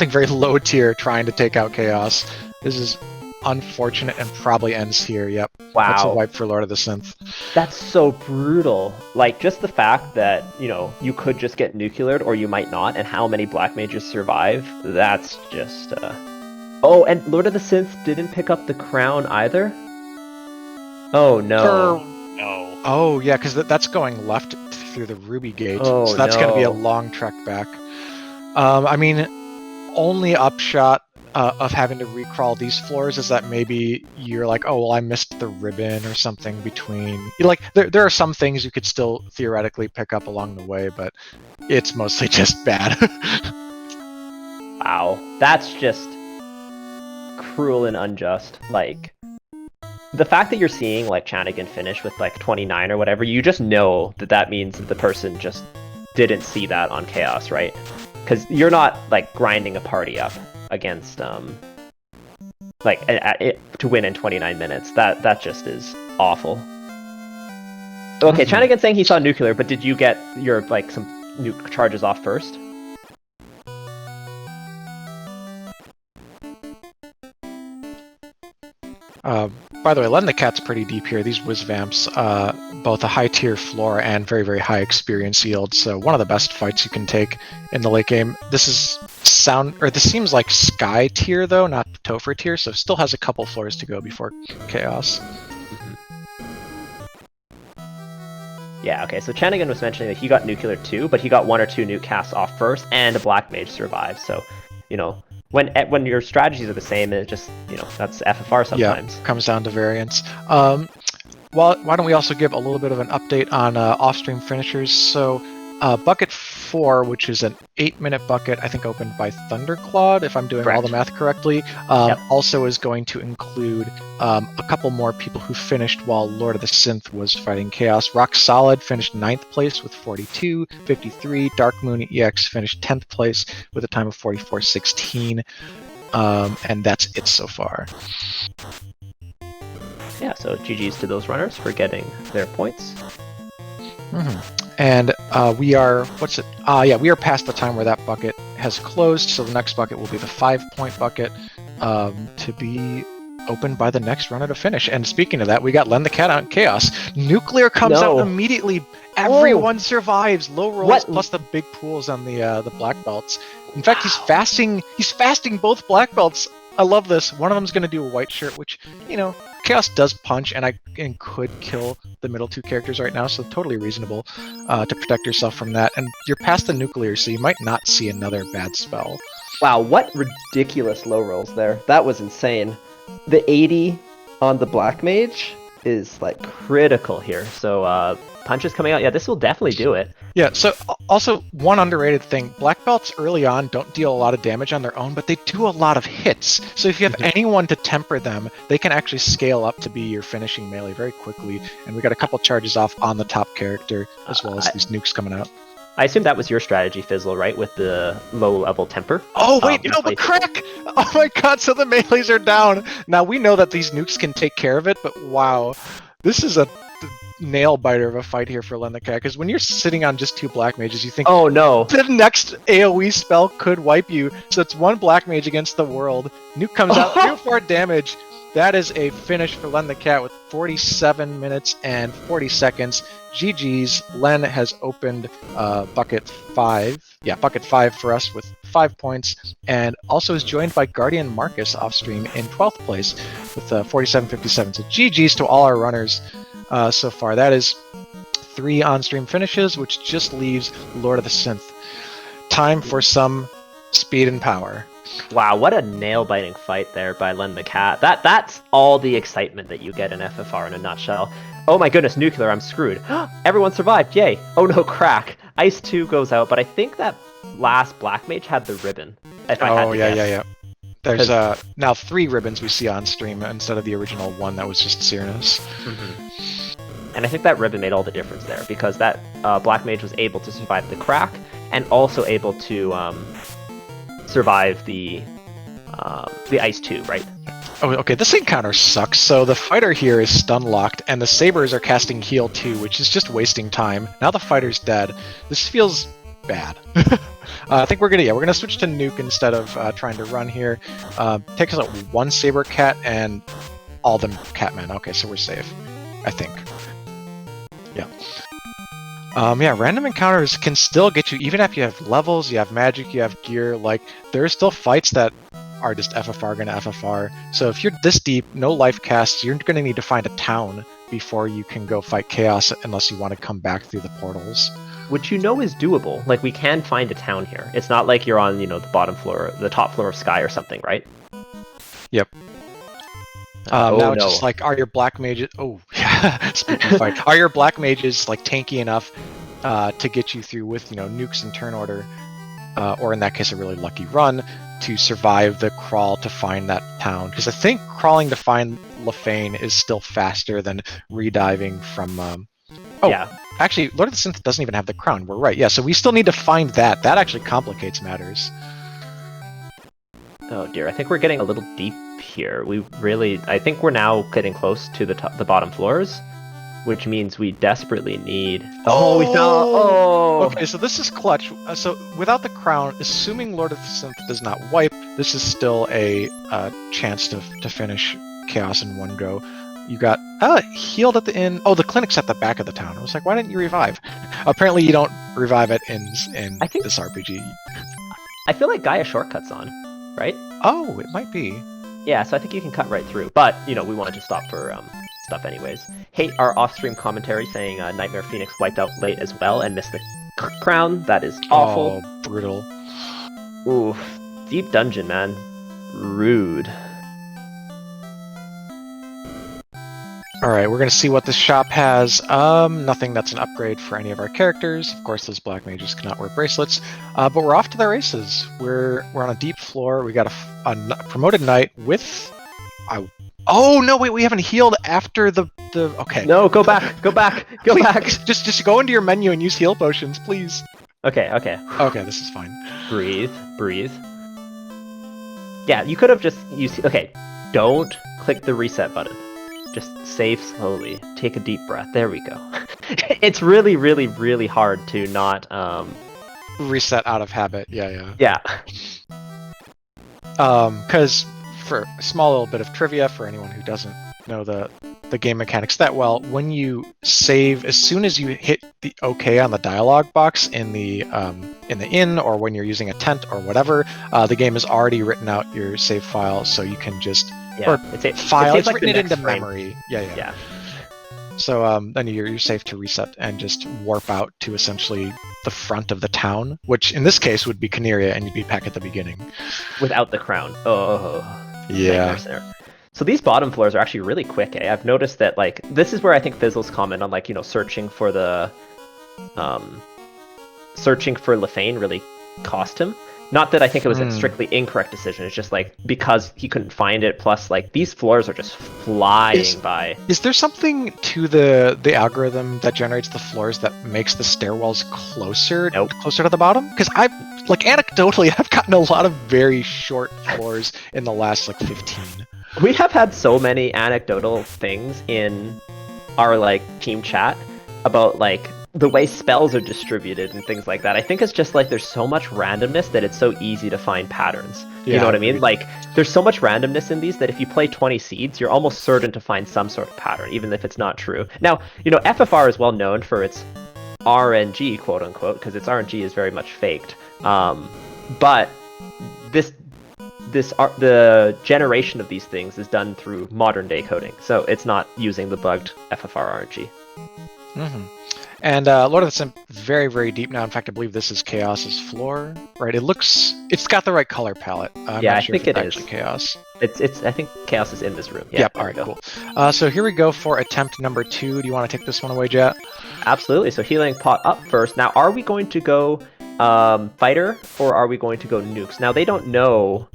very low tier trying to take out Chaos. This is unfortunate and probably ends here. Yep. Wow. That's a wipe for Lord of the Synth. That's so brutal. Like, just the fact that, you could just get nucleared or you might not, and how many Black Mages survive, that's just... Oh, and Lord of the Synth didn't pick up the crown either? Oh, no. No. Oh, yeah, because that's going left through the Ruby Gate. Oh, so that's going to be a no. long trek back. I mean, only upshot of having to recrawl these floors is that maybe you're like, oh, well, I missed the ribbon or something between... Like, there are some things you could still theoretically pick up along the way, but it's mostly just bad. Wow. That's just... cruel and unjust. Like, the fact that you're seeing like Chanigan finish with like 29 or whatever, you just know that means that the person just didn't see that on Chaos, right? Because you're not like grinding a party up against to win in 29 minutes. That just is awful. Okay, Chanigan saying he saw nuclear, but did you get your like some nuke charges off first? By the way, Len the Cat's pretty deep here. These Whiz Vamps, both a high tier floor and very, very high experience yield. So one of the best fights you can take in the late game. This seems like Sky tier though, not Topher tier. So still has a couple floors to go before Chaos. Yeah, okay, so Chanigan was mentioning that he got nuclear too, but he got 1 or 2 nuke casts off first, and a Black Mage survived. So, when your strategies are the same, it just, that's FFR sometimes. Yeah, comes down to variance. Well, why don't we also give a little bit of an update on off-stream finishers? So, Bucket 4, which is an 8-minute bucket, I think opened by Thunderclawed, if I'm doing all the math correctly, also is going to include a couple more people who finished while Lord of the Synth was fighting Chaos. Rock Solid finished 9th place with 42, 53. Dark Moon EX finished 10th place with a time of 44:16. And that's it so far. Yeah, so GG's to those runners for getting their points. And we are, we are past the time where that bucket has closed, so the next bucket will be the 5-point bucket to be opened by the next runner to finish. And speaking of that, we got Len the Cat out in Chaos. Nuclear comes out immediately. Everyone survives. Low rolls plus the big pools on the black belts. In fact, he's fasting both black belts. I love this. One of them's going to do a white shirt, which, Chaos does punch, and could kill the middle 2 characters right now, so totally reasonable to protect yourself from that. And you're past the nuclear, so you might not see another bad spell. Wow, what ridiculous low rolls there. That was insane. The 80 on the Black Mage is like critical here. So punches coming out. Yeah, this will definitely do it. Yeah, so also one underrated thing, black belts early on don't deal a lot of damage on their own, but they do a lot of hits. So if you have anyone to temper them, they can actually scale up to be your finishing melee very quickly. And we got a couple charges off on the top character, as well as these nukes coming out. I assume that was your strategy, Fizzle, right? With the low-level temper? Oh, wait, no, but crack! Oh my god, so the melees are down! Now, we know that these nukes can take care of it, but wow. This is a nail-biter of a fight here for Len the Cat, because when you're sitting on just 2 black mages, you think, oh no, the next AoE spell could wipe you, so it's 1 black mage against the world. Nuke comes out, 3 or 4 damage. That is a finish for Len the Cat with 47 minutes and 40 seconds. GG's. Len has opened bucket 5. Yeah, bucket 5 for us with 5 points, and also is joined by Guardian Marcus off stream in 12th place with 47.57. So GG's to all our runners so far. That is 3 on-stream finishes, which just leaves Lord of the Synth. Time for some speed and power. Wow, what a nail-biting fight there by Len the Cat. That's all the excitement that you get in FFR in a nutshell. Oh my goodness, nuclear, I'm screwed. Everyone survived, yay. Oh no, crack. Ice 2 goes out, but I think that last black mage had the ribbon. If I had to guess. Yeah. There's now 3 ribbons we see on stream instead of the original 1 that was just Cyrnus. Mm-hmm. And I think that ribbon made all the difference there, because that black mage was able to survive the crack, and also able to survive the ice 2, right? Oh, okay, this encounter sucks. So the fighter here is stun locked, and the sabers are casting heal 2, which is just wasting time. Now the fighter's dead. This feels bad. I think we're gonna switch to nuke instead of trying to run here. Take us out 1 saber cat and all them catmen. Okay, so we're safe, I think. Yeah, random encounters can still get you, even if you have levels, you have magic, you have gear. Like, there are still fights that are just FFR gonna FFR. So if you're this deep, no life casts, you're gonna need to find a town before you can go fight chaos, unless you want to come back through the portals. Which you know is doable. Like, we can find a town here. It's not like you're on, the bottom floor, the top floor of Sky or something, right? Yep. Now it's just like, are your black mages... Oh, yeah. Speaking of fight, are your black mages like tanky enough to get you through with nukes and turn order, or in that case a really lucky run, to survive the crawl to find that town? Because I think crawling to find Lefane is still faster than rediving from... yeah. Actually, Lord of the Synth doesn't even have the crown. We're right. Yeah, so we still need to find that. That actually complicates matters. Oh dear, I think we're getting a little deep here. I think we're now getting close to the bottom floors, which means we desperately need... Oh, we fell... Oh! Okay, so this is clutch. So without the crown, assuming Lord of the Synth does not wipe, this is still a chance to finish Chaos in one go. You got healed at the inn. Oh, the clinic's at the back of the town. I was like, why didn't you revive? Apparently you don't revive at inns in this RPG. I feel like Gaia shortcuts on, right? Oh, it might be. Yeah, so I think you can cut right through. But, we wanted to stop for stuff anyways. Hate our off-stream commentary saying Nightmare Phoenix wiped out late as well and missed the crown. That is awful. Oh, brutal. Ooh, deep dungeon, man. Rude. Alright, we're going to see what this shop has. Nothing that's an upgrade for any of our characters. Of course, those black mages cannot wear bracelets. But we're off to the races. We're on a deep floor. We got a promoted knight with... Oh, no, wait, we haven't healed after the... Okay. No, go back. Please, back. Just go into your menu and use heal potions, please. Okay. Okay, this is fine. Breathe. Yeah, you could have just used... Okay, don't click the reset button. Just save slowly. Take a deep breath. There we go. It's really, really, really hard to not... Reset out of habit, yeah. Yeah. Because for a small little bit of trivia for anyone who doesn't know the game mechanics that well, when you save, as soon as you hit the OK on the dialogue box in the inn, or when you're using a tent or whatever, the game has already written out your save file, so you can just... Yeah, it's written it into frame. memory. Yeah. So then you're safe to reset and just warp out to essentially the front of the town, which in this case would be Caneria, and you'd be back at the beginning. Without the crown. Oh. Yeah. So these bottom floors are actually really quick. I've noticed that, like, this is where I think Fizzle's comment on, like, searching for Lefane really cost him. Not that I think it was a strictly incorrect decision. It's just like because he couldn't find it. Plus, like, these floors are just flying by. Is there something to the algorithm that generates the floors that makes the stairwells closer to the bottom? Because anecdotally, I've gotten a lot of very short floors in the last 15. We have had so many anecdotal things in our team chat about the way spells are distributed and things like that. I think it's just there's so much randomness that it's so easy to find patterns. You know what I mean? There's so much randomness in these that if you play 20 seeds, you're almost certain to find some sort of pattern, even if it's not true. Now, FFR is well known for its RNG, quote unquote, because its RNG is very much faked. But the generation of these things is done through modern day coding, so it's not using the bugged FFR RNG. Mm-hmm. And Lord of the Simp, very, very deep now. In fact, I believe this is Chaos's floor, right? It's got the right color palette. I'm not sure think if it it's is. actually Chaos. I think Chaos is in this room. Yeah, yep, alright, cool. So here we go for attempt number 2. Do you want to take this one away, Jet? Absolutely. So healing pot up first. Now, are we going to go fighter or are we going to go nukes? Now, they don't know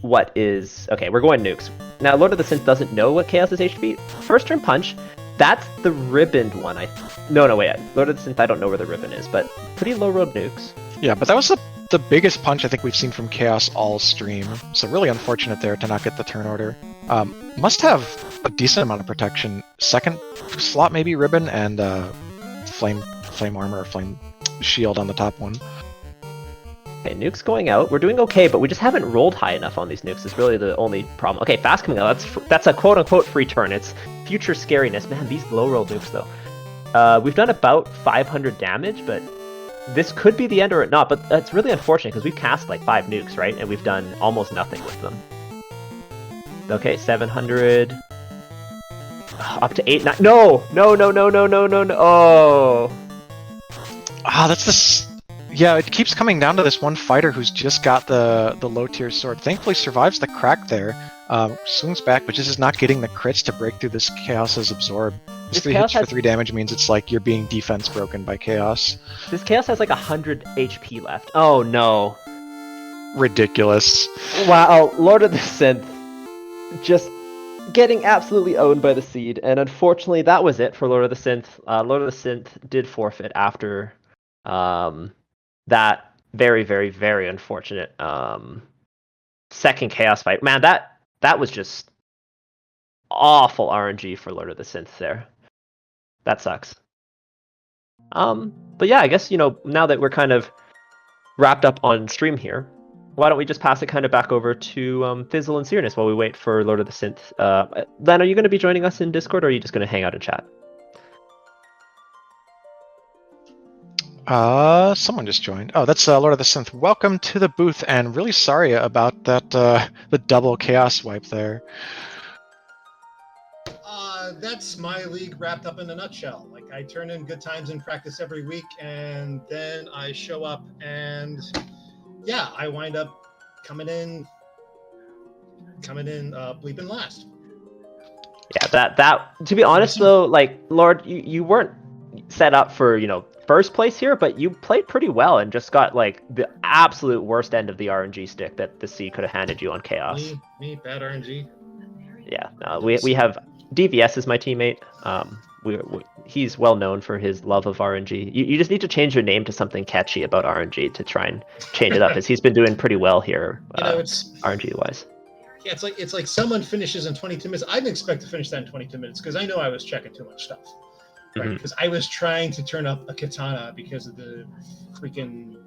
what is... Okay, we're going nukes. Now, Lord of the Synth doesn't know what Chaos's HP. First turn punch. That's the ribboned one. No, wait. Lord of the Synth, I don't know where the ribbon is, but pretty low road nukes. Yeah, but that was the biggest punch I think we've seen from Chaos all stream. So really unfortunate there to not get the turn order. Must have a decent amount of protection. Second slot maybe ribbon and flame armor or flame shield on the top one. Okay, nukes going out. We're doing okay, but we just haven't rolled high enough on these nukes is really the only problem. Okay, fast coming out. That's a quote-unquote free turn. It's future scariness. Man, these low-roll nukes, though. We've done about 500 damage, but this could be the end or not. But that's really unfortunate because we've cast 5 nukes, right? And we've done almost nothing with them. Okay, 700. Up to 8, 9. No! Oh! That's the... Yeah, it keeps coming down to this one fighter who's just got the low tier sword. Thankfully survives the crack there. Swings back, but just is not getting the crits to break through this Chaos's absorb. This 3 hits for 3 damage means it's you're being defense broken by Chaos. This Chaos has 100 HP left. Oh no. Ridiculous. Wow, Lord of the Synth just getting absolutely owned by the seed, and unfortunately that was it for Lord of the Synth. Lord of the Synth did forfeit after that very, very, very unfortunate second Chaos fight. Man, that was just awful RNG for Lord of the Synth there. That sucks. But yeah, I guess, now that we're kind of wrapped up on stream here, why don't we just pass it kind of back over to Fizzle and Seerness while we wait for Lord of the Synth. Len, are you going to be joining us in Discord, or are you just going to hang out and chat? Someone just joined. Oh, that's Lord of the Synth. Welcome to the booth, and really sorry about that, the double Chaos wipe there. That's my league wrapped up in a nutshell. I turn in good times in practice every week, and then I show up, and yeah, I wind up coming in bleeping last. Yeah, that to be honest though, Lord, you weren't set up for, first place here, but you played pretty well and just got the absolute worst end of the RNG stick that the C could have handed you on Chaos. Me, bad RNG. Yeah, no, we have DVS is my teammate. He's well known for his love of RNG. You just need to change your name to something catchy about RNG to try and change it up, because he's been doing pretty well here, RNG wise. Yeah, it's like someone finishes in 22 minutes. I didn't expect to finish that in 22 minutes because I know I was checking too much stuff. Right? Because I was trying to turn up a katana because of the freaking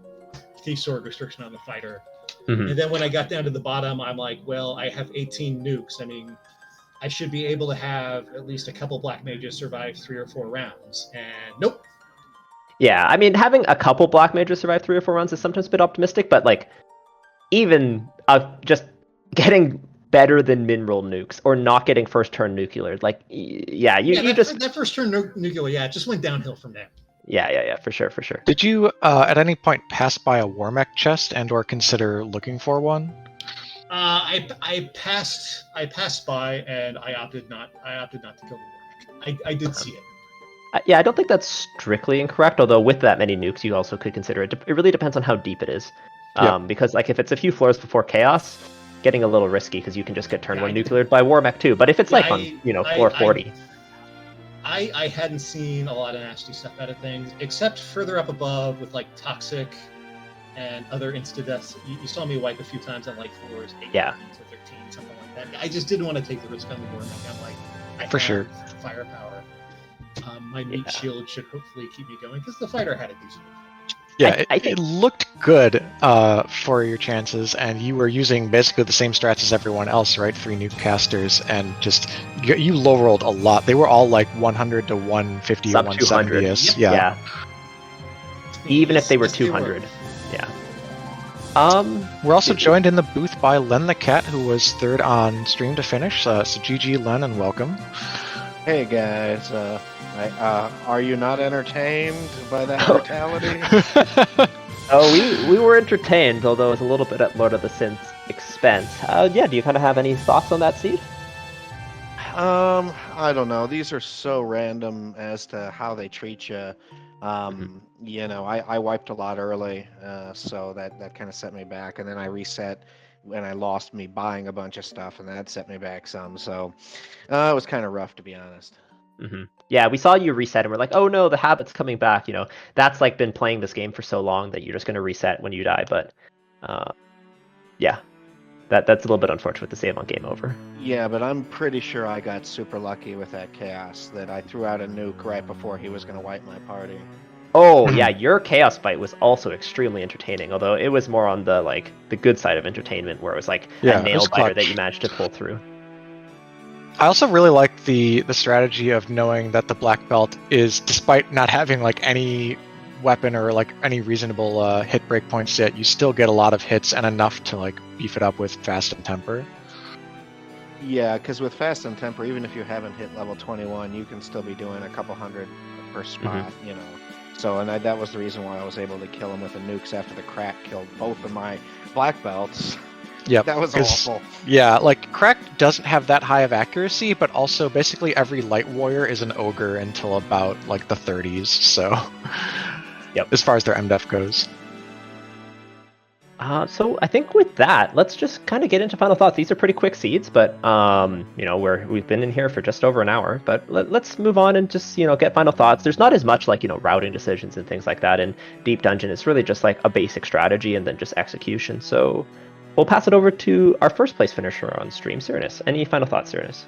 thief sword restriction on the fighter. And then when I got down to the bottom, I'm like, well, I have 18 nukes. I mean, I should be able to have at least a couple black mages survive 3 or 4 rounds. And nope. Yeah, I mean, having a couple black mages survive 3 or 4 rounds is sometimes a bit optimistic, but even just getting better than min-roll nukes or not getting first turn nuclear, that first turn nuclear, it just went downhill from there. Yeah, for sure. Did you at any point pass by a Warmech chest and or consider looking for one? I passed by and I opted not to kill the warlock. I did see it. Yeah, I don't think that's strictly incorrect. Although with that many nukes, you also could consider it. It really depends on how deep it is. Because like if it's a few floors before chaos, getting a little risky because you can just get turn one nucleared by War Mech too. But if it's like on floor 40. I hadn't seen a lot of nasty stuff out of things, except further up above with like Toxic and other insta-deaths. You saw me wipe a few times on like floors 8 to 13, something like that. I just didn't want to take the risk on the board. Like, I'm like, I For sure. Firepower. My meat shield should hopefully keep me going, because the fighter had a decent advantage. Yeah, I think it looked good for your chances, and you were using basically the same strats as everyone else, right? 3 nuke casters, and just you low rolled a lot. They were all like 100 to 150 Sub or 170 200. ish. Yeah. Even if they were 200. Yeah. We're also joined in the booth by Len the Cat, who was third on stream to finish. So GG Len, and welcome. Hey guys, are you not entertained by that brutality? Oh, we were entertained, although it was a little bit at Lord of the Synth's expense. Yeah, do you kind of have any thoughts on that seed? I don't know. These are so random as to how they treat you. You know, I wiped a lot early, so that kind of set me back, and then I reset when I lost me buying a bunch of stuff, and that set me back some. So it was kind of rough, to be honest. Yeah, we saw you reset, and we're like, oh no, the habit's coming back. You know, that's like been playing this game for so long that you're just going to reset when you die. But yeah, that's a little bit unfortunate to save on game over. Yeah, but I'm pretty sure I got super lucky with that chaos, that I threw out a nuke right before he was going to wipe my party. Oh yeah, your chaos fight was also extremely entertaining, although it was more on the good side of entertainment, where it was like a nail biter that you managed to pull through. I also really like the strategy of knowing that the black belt is, despite not having like any weapon or like any reasonable hit break points yet, you still get a lot of hits and enough to like beef it up with fast and temper. Yeah, because with fast and temper, even if you haven't hit level 21, you can still be doing a couple hundred per spot, you know. So, and that was the reason why I was able to kill him with the nukes after the crack killed both of my black belts. Yep, that was awful. Yeah, like crack doesn't have that high of accuracy, but also basically every light warrior is an ogre until about like the 30s. So, as far as their MDef goes. So I think with that, let's just kind of get into final thoughts. These are pretty quick seeds, but you know, we've been in here for just over an hour. But let's move on and just get final thoughts. There's not as much like routing decisions and things like that in Deep Dungeon. It's really just like a basic strategy and then just execution. So we'll pass it over to our first place finisher on stream, Cyrus. Any final thoughts, Cyrus?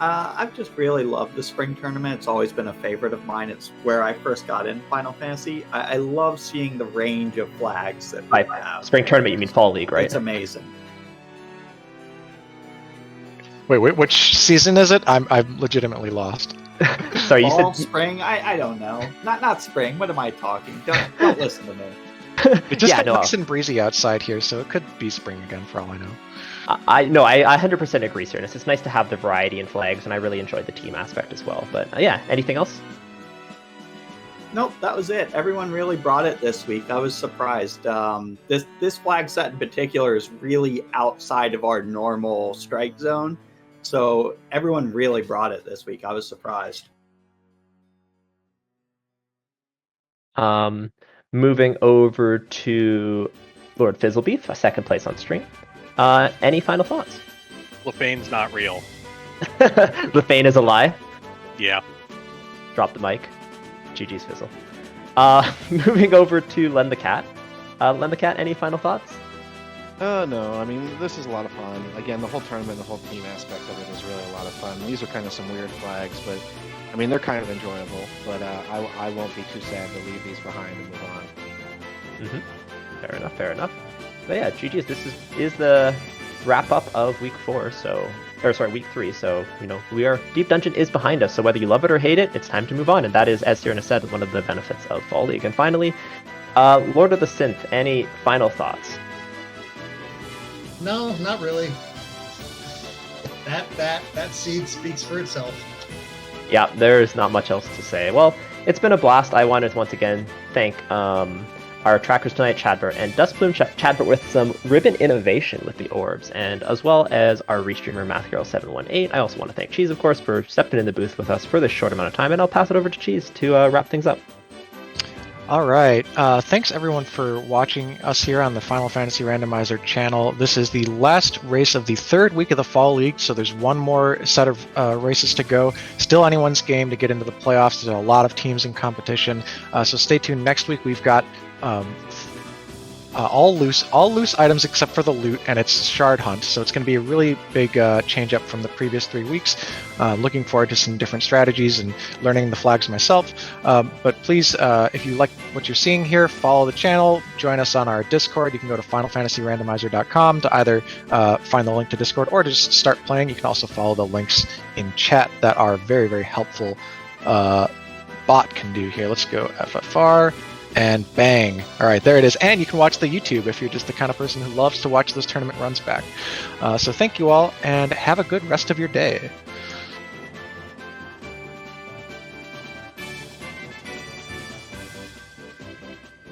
I've just really loved the spring tournament. It's always been a favorite of mine. It's where I first got in Final Fantasy. I love seeing the range of flags that we have. Spring tournament, you mean Fall League, right? It's amazing. Wait, which season is it? I'm legitimately lost. Sorry, you Fall, said spring? I don't know. Not spring. What am I talking? Don't listen to me. It just got nice and breezy outside here, so it could be spring again for all I know. I 100% agree, Cyrus. It's nice to have the variety in flags, and I really enjoyed the team aspect as well. But yeah, anything else? Nope, that was it. Everyone really brought it this week. I was surprised. This flag set in particular is really outside of our normal strike zone, so everyone really brought it this week. I was surprised. Moving over to Lord Fizzlebeef, a second place on stream. Any final thoughts? Lefane's not real. Lefane is a lie? Yeah. Drop the mic. GG's Fizzle. Moving over to Len the Cat. Len the Cat, any final thoughts? No, I mean, this is a lot of fun. Again, the whole tournament, the whole team aspect of it is really a lot of fun. These are kind of some weird flags, but I mean, they're kind of enjoyable. But I won't be too sad to leave these behind and move on. Fair enough. But yeah, GG's, this is the wrap up of week 4, week 3. So, Deep Dungeon is behind us. So whether you love it or hate it, it's time to move on. And that is, as Cyrena said, one of the benefits of Fall League. And finally, Lord of the Synth, any final thoughts? No, not really. That seed speaks for itself. Yeah, there's not much else to say. Well, it's been a blast. I wanted to once again thank our trackers tonight, Chadbert and Dustplume. Chadbert with some ribbon innovation with the orbs, and as well as our restreamer MathGirl718. I also want to thank Cheese, of course, for stepping in the booth with us for this short amount of time, and I'll pass it over to Cheese to wrap things up. All right. Thanks everyone for watching us here on the Final Fantasy Randomizer channel. This is the last race of the third week of the Fall League, so there's one more set of races to go. Still anyone's game to get into the playoffs. There's a lot of teams in competition, so stay tuned. Next week we've got all loose items except for the loot, and it's Shard Hunt, so it's going to be a really big change up from the previous 3 weeks. Looking forward to some different strategies and learning the flags myself. But please, if you like what you're seeing here, follow the channel, join us on our Discord. You can go to FinalFantasyRandomizer.com to either find the link to Discord or just start playing. You can also follow the links in chat that our very, very helpful bot can do here. Let's go FFR. And bang. All right, there it is. And you can watch the YouTube if you're just the kind of person who loves to watch those tournament runs back. So thank you all, and have a good rest of your day.